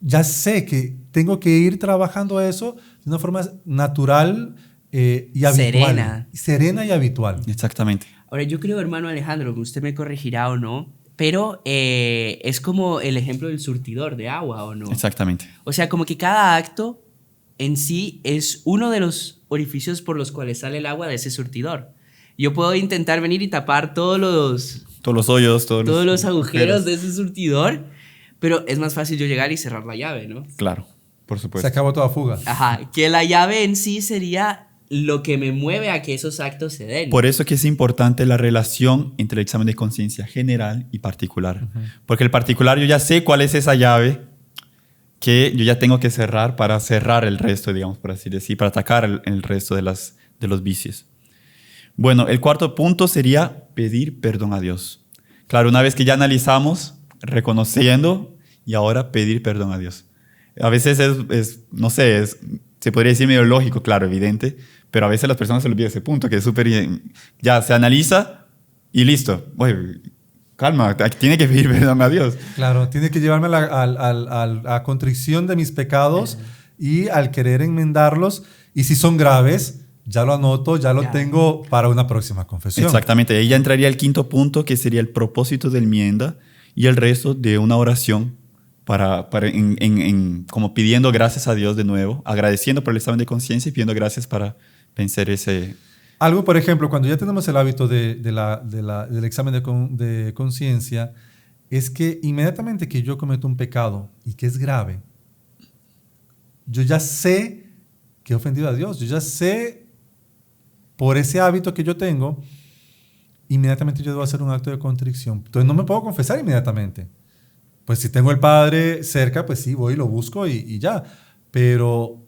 Ya sé que tengo que ir trabajando eso de una forma natural y habitual. Serena y habitual. Exactamente. Ahora, yo creo, hermano Alejandro, que usted me corregirá o no, pero es como el ejemplo del surtidor de agua, ¿o no? Exactamente. O sea, como que cada acto en sí es uno de los orificios por los cuales sale el agua de ese surtidor. Yo puedo intentar venir y tapar todos los hoyos, todos los agujeros de ese surtidor, pero es más fácil yo llegar y cerrar la llave, ¿no? Claro, por Se supuesto. acabó toda fuga. Ajá, que la llave en sí sería lo que me mueve a que esos actos se den. Por eso que es importante la relación entre el examen de conciencia general y particular. Porque el particular yo ya sé cuál es esa llave que yo ya tengo que cerrar para cerrar el resto, digamos, por así decir, para atacar el resto de los vicios. Bueno, el cuarto punto sería pedir perdón a Dios. Claro, una vez que ya analizamos, reconociendo y ahora pedir perdón a Dios. A veces no sé, se podría decir medio lógico, claro, evidente, pero a veces las personas se les olvida ese punto, que es súper... Ya se analiza y listo. Oye, calma, tiene que pedir perdón a Dios. Claro, tiene que llevarme a la contrición de mis pecados y al querer enmendarlos. Y si son graves, ya lo anoto, ya lo tengo para una próxima confesión. Exactamente, ahí ya entraría el quinto punto, que sería el propósito de enmienda y el resto de una oración como pidiendo gracias a Dios de nuevo, agradeciendo por el examen de conciencia y pidiendo gracias para vencer ese... Algo, por ejemplo, cuando ya tenemos el hábito del examen de conciencia, es que inmediatamente que yo cometo un pecado y que es grave, yo ya sé que he ofendido a Dios, yo ya sé por ese hábito que yo tengo, inmediatamente yo debo hacer un acto de contrición. Entonces no me puedo confesar inmediatamente. Pues si tengo el Padre cerca, pues sí, voy y lo busco y ya. Pero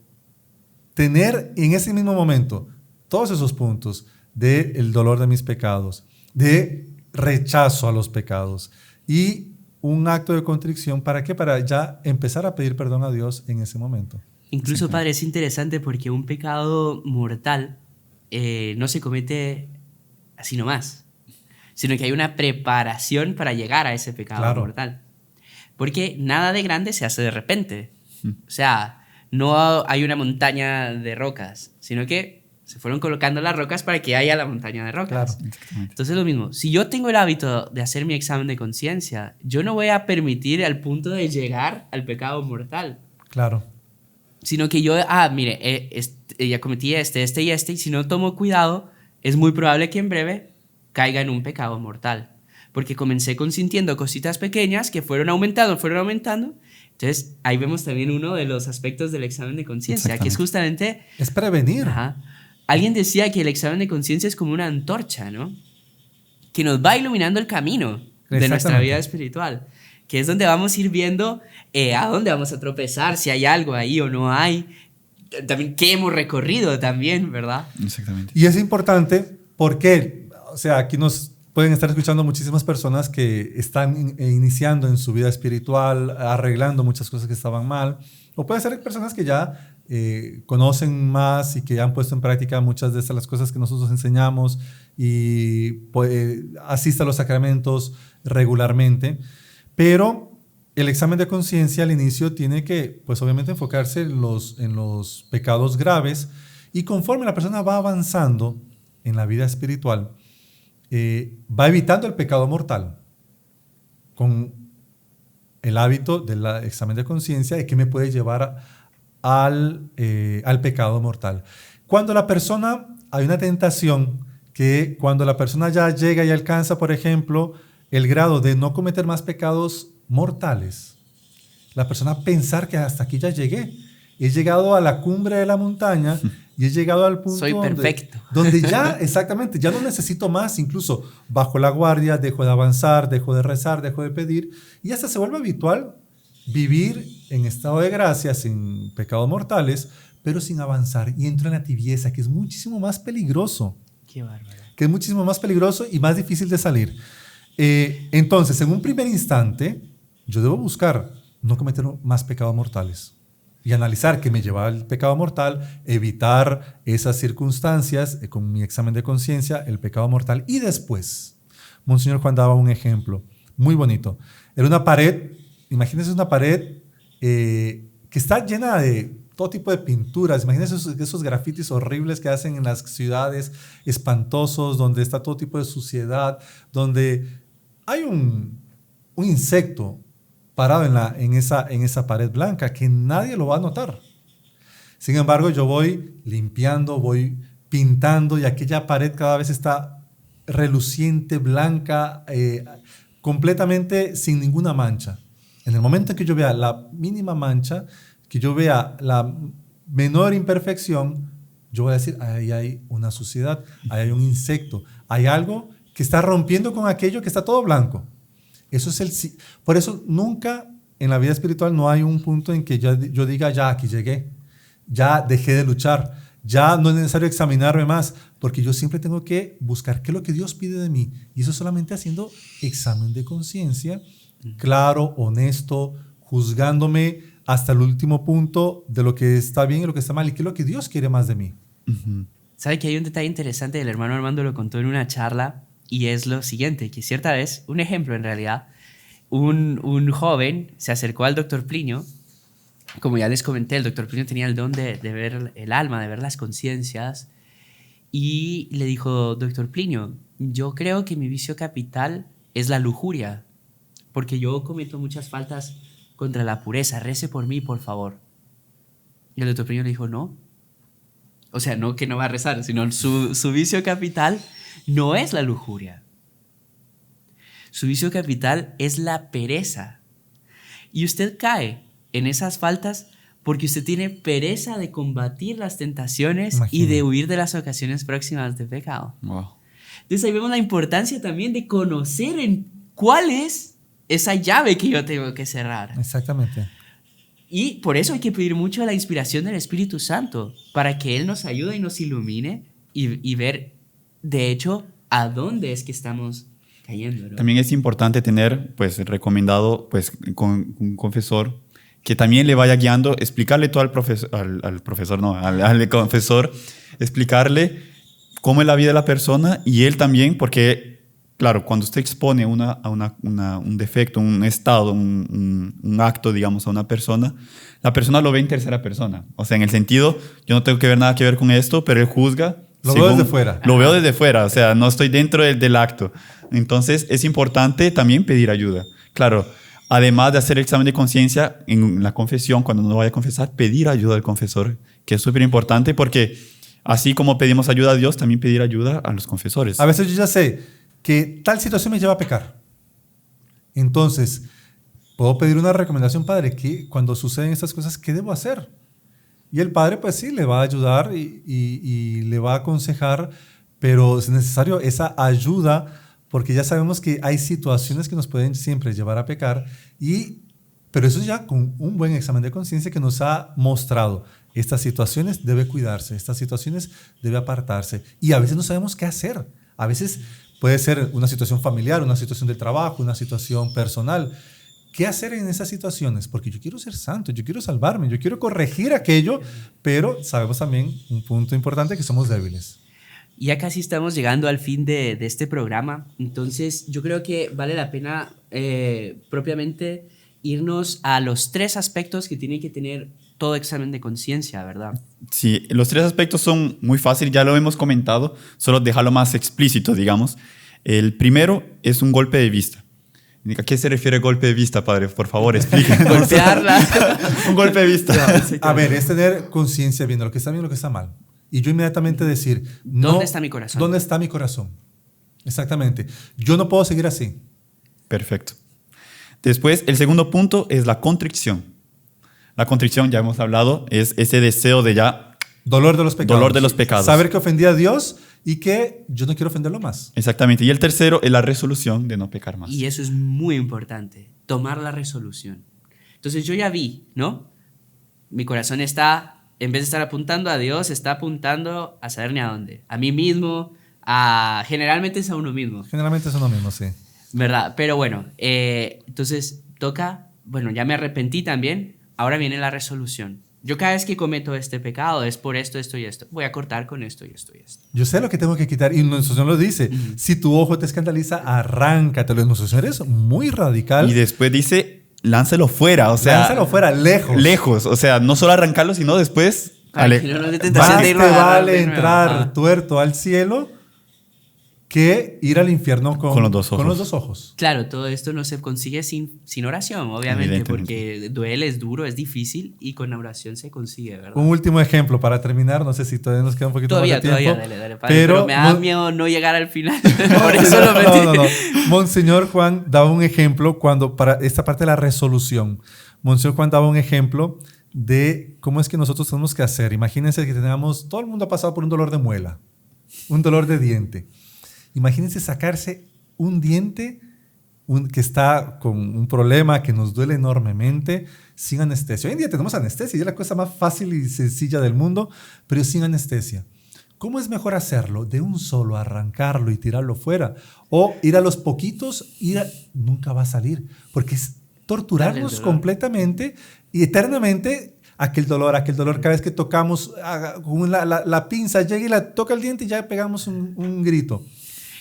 tener en ese mismo momento todos esos puntos del dolor de mis pecados, de rechazo a los pecados y un acto de contrición, ¿para qué? Para ya empezar a pedir perdón a Dios en ese momento. Incluso, padre, es interesante porque un pecado mortal no se comete así nomás, sino que hay una preparación para llegar a ese pecado mortal. Porque nada de grande se hace de repente. O sea, no hay una montaña de rocas, sino que se fueron colocando las rocas para que haya la montaña de rocas. Claro. Entonces lo mismo, si yo tengo el hábito de hacer mi examen de conciencia, yo no voy a permitir al punto de llegar al pecado mortal. Claro. Sino que yo, mire, ya cometí este y este, y si no tomo cuidado, es muy probable que en breve caiga en un pecado mortal. Porque comencé consintiendo cositas pequeñas que fueron aumentando. Entonces, ahí vemos también uno de los aspectos del examen de conciencia, que es justamente... Es prevenir. Ajá. Alguien decía que el examen de conciencia es como una antorcha, ¿no? Que nos va iluminando el camino de nuestra vida espiritual. Que es donde vamos a ir viendo a dónde vamos a tropezar, si hay algo ahí o no hay. También qué hemos recorrido también, ¿verdad? Exactamente. Y es importante porque, o sea, aquí nos pueden estar escuchando muchísimas personas que están iniciando en su vida espiritual, arreglando muchas cosas que estaban mal. O puede ser personas que ya conocen más y que han puesto en práctica muchas de las cosas que nosotros enseñamos y asiste a los sacramentos regularmente. Pero el examen de conciencia al inicio tiene que, pues obviamente, enfocarse en los pecados graves, y conforme la persona va avanzando en la vida espiritual, va evitando el pecado mortal con el hábito del examen de conciencia y que me puede llevar al pecado mortal. Cuando la persona, hay una tentación que cuando la persona ya llega y alcanza, por ejemplo, el grado de no cometer más pecados mortales, la persona pensar que hasta aquí ya llegué, he llegado a la cumbre de la montaña y he llegado al punto soy perfecto, donde ya, exactamente, ya no necesito más, incluso bajo la guardia, dejo de avanzar, dejo de rezar, dejo de pedir, y hasta se vuelve habitual vivir en estado de gracia, sin pecados mortales, pero sin avanzar, y entro en la tibieza, que es muchísimo más peligroso. Qué bárbaro. Que es muchísimo más peligroso y más difícil de salir. Entonces, en un primer instante, yo debo buscar no cometer más pecados mortales y analizar qué me lleva al pecado mortal, evitar esas circunstancias con mi examen de conciencia, el pecado mortal. Y después, Monseñor Juan daba un ejemplo muy bonito. Era una pared, imagínense una pared que está llena de todo tipo de pinturas. Imagínense esos grafitis horribles que hacen en las ciudades, espantosos, donde está todo tipo de suciedad, donde hay un insecto parado en esa pared blanca que nadie lo va a notar. Sin embargo, yo voy limpiando, voy pintando, y aquella pared cada vez está reluciente, blanca, completamente sin ninguna mancha. En el momento en que yo vea la mínima mancha, que yo vea la menor imperfección, yo voy a decir, ahí hay una suciedad, ahí hay un insecto, hay algo que está rompiendo con aquello que está todo blanco. Eso es por eso nunca en la vida espiritual no hay un punto en que yo diga, ya aquí llegué, ya dejé de luchar, ya no es necesario examinarme más, porque yo siempre tengo que buscar qué es lo que Dios pide de mí. Y eso solamente haciendo examen de conciencia, claro, honesto, juzgándome hasta el último punto de lo que está bien y lo que está mal y qué es lo que Dios quiere más de mí. ¿Sabe que hay un detalle interesante? El hermano Armando lo contó en una charla y es lo siguiente, que cierta vez, un ejemplo en realidad, un joven se acercó al doctor Plinio. Como ya les comenté, el doctor Plinio tenía el don de ver el alma, de ver las conciencias, y le dijo, doctor Plinio, yo creo que mi vicio capital es la lujuria, porque yo cometo muchas faltas contra la pureza, rece por mí, por favor. Y el doctor Plinio le dijo, no. O sea, no que no va a rezar, sino su vicio capital no es la lujuria. Su vicio capital es la pereza. Y usted cae en esas faltas porque usted tiene pereza de combatir las tentaciones y de huir de las ocasiones próximas de pecado. Wow. Entonces ahí vemos la importancia también de conocer en cuál es esa llave que yo tengo que cerrar. Exactamente. Y por eso hay que pedir mucho la inspiración del Espíritu Santo, para que Él nos ayude y nos ilumine y ver, de hecho, a dónde es que estamos cayendo, ¿no? También es importante tener, pues, recomendado, pues, con un confesor que también le vaya guiando, explicarle todo al confesor, explicarle cómo es la vida de la persona y él también, porque, claro, cuando usted expone un defecto, un estado, un acto, digamos, a una persona, la persona lo ve en tercera persona. O sea, en el sentido, yo no tengo nada que ver con esto, pero él juzga. Lo veo desde fuera. Lo veo desde fuera, o sea, no estoy dentro del acto. Entonces, es importante también pedir ayuda. Claro, además de hacer el examen de conciencia en la confesión, cuando uno vaya a confesar, pedir ayuda al confesor, que es súper importante porque así como pedimos ayuda a Dios, también pedir ayuda a los confesores. A veces yo ya sé que tal situación me lleva a pecar. Entonces, puedo pedir una recomendación, padre, que cuando suceden estas cosas, ¿qué debo hacer? Y el padre, pues sí, le va a ayudar y le va a aconsejar, pero es necesario esa ayuda porque ya sabemos que hay situaciones que nos pueden siempre llevar a pecar, pero eso ya con un buen examen de conciencia que nos ha mostrado estas situaciones debe cuidarse, estas situaciones debe apartarse. Y a veces no sabemos qué hacer. A veces puede ser una situación familiar, una situación de trabajo, una situación personal. ¿Qué hacer en esas situaciones? Porque yo quiero ser santo, yo quiero salvarme, yo quiero corregir aquello, pero sabemos también un punto importante que somos débiles. Ya casi estamos llegando al fin de este programa, entonces yo creo que vale la pena propiamente irnos a los 3 aspectos que tiene que tener todo examen de conciencia, ¿verdad? Sí, los 3 aspectos son muy fáciles, ya lo hemos comentado, solo dejarlo más explícito, digamos. El primero es un golpe de vista. ¿A qué se refiere golpe de vista, padre? Por favor, explíquenos. Golpearla. Un golpe de vista. A ver, es tener conciencia viendo lo que está bien y lo que está mal. Y yo inmediatamente decir, no, ¿dónde está mi corazón? ¿Dónde está mi corazón? Exactamente. Yo no puedo seguir así. Perfecto. Después, el segundo punto es la contrición. La contrición, ya hemos hablado, es ese deseo de ya... Dolor de los pecados. Dolor de los pecados. Saber que ofendí a Dios y que yo no quiero ofenderlo más. Exactamente. Y el tercero es la resolución de no pecar más. Y eso es muy importante, tomar la resolución. Entonces yo ya vi, ¿no? Mi corazón está... En vez de estar apuntando a Dios, está apuntando a saber ni a dónde. A mí mismo, generalmente es a uno mismo. Generalmente es a uno mismo, sí. ¿Verdad? Pero bueno, entonces toca, bueno, ya me arrepentí también, ahora viene la resolución. Yo cada vez que cometo este pecado es por esto, esto y esto. Voy a cortar con esto y esto y esto. Yo sé lo que tengo que quitar y nuestro Señor lo dice. Si tu ojo te escandaliza, arráncatelo. Nuestro Señor es muy radical. Y después dice... Lánzalo fuera, o sea... Lánzalo fuera, lejos. Lejos, o sea, no solo arrancarlo, sino después... Más te vale entrar tuerto al cielo que ir al infierno Con los dos ojos. con los dos ojos. Claro, todo esto no se consigue sin oración, obviamente, Evidentemente. porque duele, es duro, es difícil y con la oración se consigue, ¿verdad? Un último ejemplo para terminar, no sé si todavía nos queda un poquito Todavía, más de tiempo. dale, padre, pero me da miedo no llegar al final. Por eso lo metí. No. Monseñor Juan daba un ejemplo cuando, para esta parte de la resolución, Monseñor Juan daba un ejemplo de cómo es que nosotros tenemos que hacer. Imagínense que tenemos, todo el mundo ha pasado por un dolor de muela, un dolor de diente. Imagínense sacarse un diente que está con un problema que nos duele enormemente sin anestesia. Hoy en día tenemos anestesia, y es la cosa más fácil y sencilla del mundo, pero sin anestesia. ¿Cómo es mejor hacerlo? De un solo, arrancarlo y tirarlo fuera. O ir a los poquitos, nunca va a salir, porque es torturarnos completamente y eternamente aquel dolor. Cada vez que tocamos, con la pinza llega y la toca el diente y ya pegamos un grito.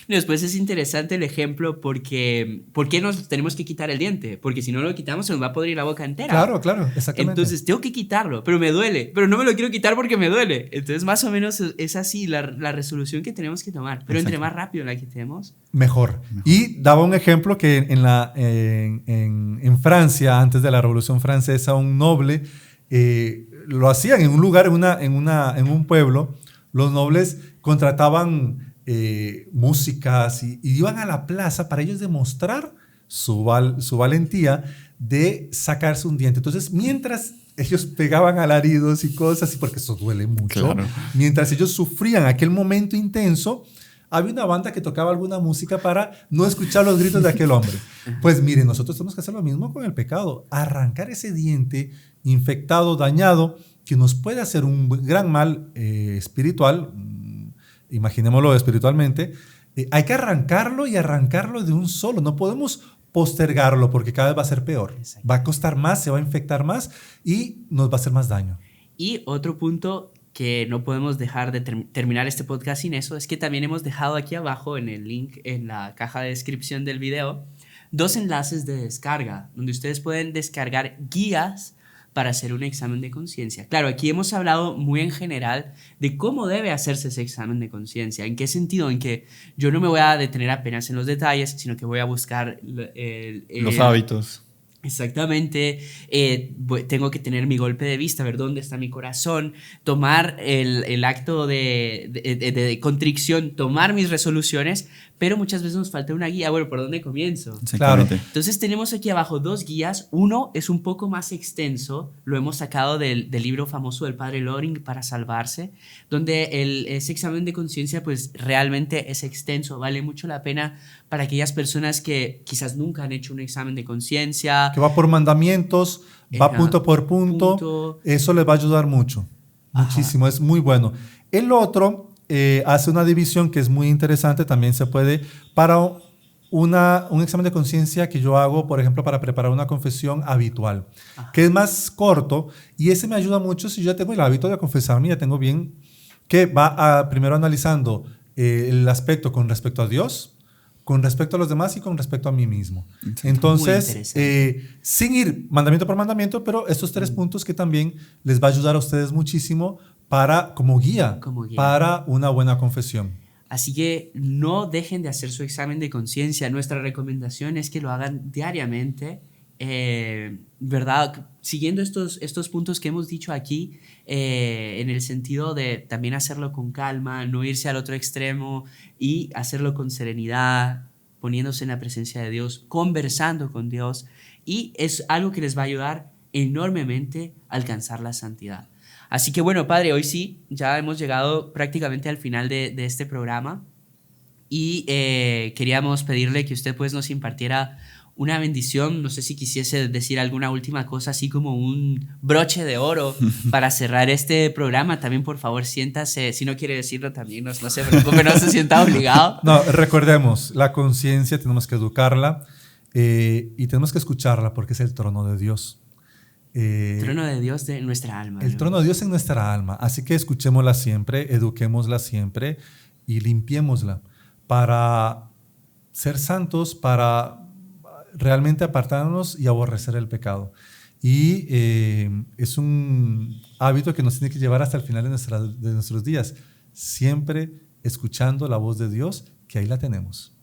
Y después es interesante el ejemplo porque ¿por qué nos tenemos que quitar el diente? Porque si no lo quitamos se nos va a podrir la boca entera. Claro, exactamente. Entonces tengo que quitarlo, pero me duele, pero no me lo quiero quitar porque me duele. Entonces más o menos es así la resolución que tenemos que tomar. Pero entre más rápido la quitemos, mejor. Y daba un ejemplo que en Francia, antes de la Revolución Francesa, un noble lo hacían en un lugar, en un pueblo. Los nobles contrataban músicas y iban a la plaza para ellos demostrar su valentía de sacarse un diente. Entonces, mientras ellos pegaban alaridos y cosas, y porque eso duele mucho, claro. Mientras ellos sufrían aquel momento intenso, había una banda que tocaba alguna música para no escuchar los gritos de aquel hombre. Pues miren, nosotros tenemos que hacer lo mismo con el pecado, arrancar ese diente infectado, dañado, que nos puede hacer un gran mal espiritual. Imaginémoslo espiritualmente, hay que arrancarlo y arrancarlo de un solo. No podemos postergarlo porque cada vez va a ser peor. Exacto. Va a costar más, se va a infectar más y nos va a hacer más daño. Y otro punto que no podemos dejar de terminar este podcast sin eso es que también hemos dejado aquí abajo en el link, en la caja de descripción del video, 2 enlaces de descarga donde ustedes pueden descargar guías para hacer un examen de conciencia. Claro, aquí hemos hablado muy en general de cómo debe hacerse ese examen de conciencia. ¿En qué sentido? En que yo no me voy a detener apenas en los detalles, sino que voy a buscar los hábitos. Exactamente, tengo que tener mi golpe de vista, ver dónde está mi corazón, tomar el acto de contrición, tomar mis resoluciones, pero muchas veces nos falta una guía. Bueno, ¿por dónde comienzo? Exactamente. Entonces tenemos aquí abajo 2 guías. Uno es un poco más extenso, lo hemos sacado del libro famoso del padre Loring, Para Salvarse, donde ese examen de conciencia pues realmente es extenso, vale mucho la pena para aquellas personas que quizás nunca han hecho un examen de conciencia. Que va por mandamientos, va punto por punto. Eso les va a ayudar mucho, muchísimo, es muy bueno. El otro hace una división que es muy interesante, también se puede para un examen de conciencia que yo hago, por ejemplo, para preparar una confesión habitual, que es más corto y ese me ayuda mucho si yo tengo el hábito de confesarme, ya tengo bien, que va primero analizando el aspecto con respecto a Dios, con respecto a los demás y con respecto a mí mismo. Entonces, sin ir mandamiento por mandamiento, pero estos 3 puntos que también les va a ayudar a ustedes muchísimo como guía para una buena confesión. Así que no dejen de hacer su examen de conciencia. Nuestra recomendación es que lo hagan diariamente, ¿verdad? Siguiendo estos puntos que hemos dicho aquí, en el sentido de también hacerlo con calma, no irse al otro extremo y hacerlo con serenidad, poniéndose en la presencia de Dios, conversando con Dios, y es algo que les va a ayudar enormemente a alcanzar la santidad. Así que bueno, Padre, hoy sí, ya hemos llegado prácticamente al final de este programa y queríamos pedirle que usted pues nos impartiera una bendición. No sé si quisiese decir alguna última cosa, así como un broche de oro para cerrar este programa. También, por favor, siéntase. Si no quiere decirlo también, no se preocupe, no se sienta obligado. No, recordemos, la conciencia tenemos que educarla y tenemos que escucharla porque es el trono de Dios. El trono de Dios de nuestra alma. El trono de Dios en nuestra alma. Así que escuchémosla siempre, eduquémosla siempre y limpiémosla para ser santos, para realmente apartarnos y aborrecer el pecado. Y es un hábito que nos tiene que llevar hasta el final de nuestros días, siempre escuchando la voz de Dios que ahí la tenemos.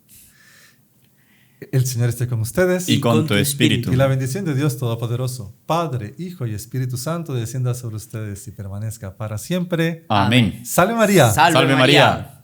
El Señor esté con ustedes. Y con tu espíritu. Y la bendición de Dios Todopoderoso, Padre, Hijo y Espíritu Santo, descienda sobre ustedes y permanezca para siempre. Amén. Salve María. Salve María.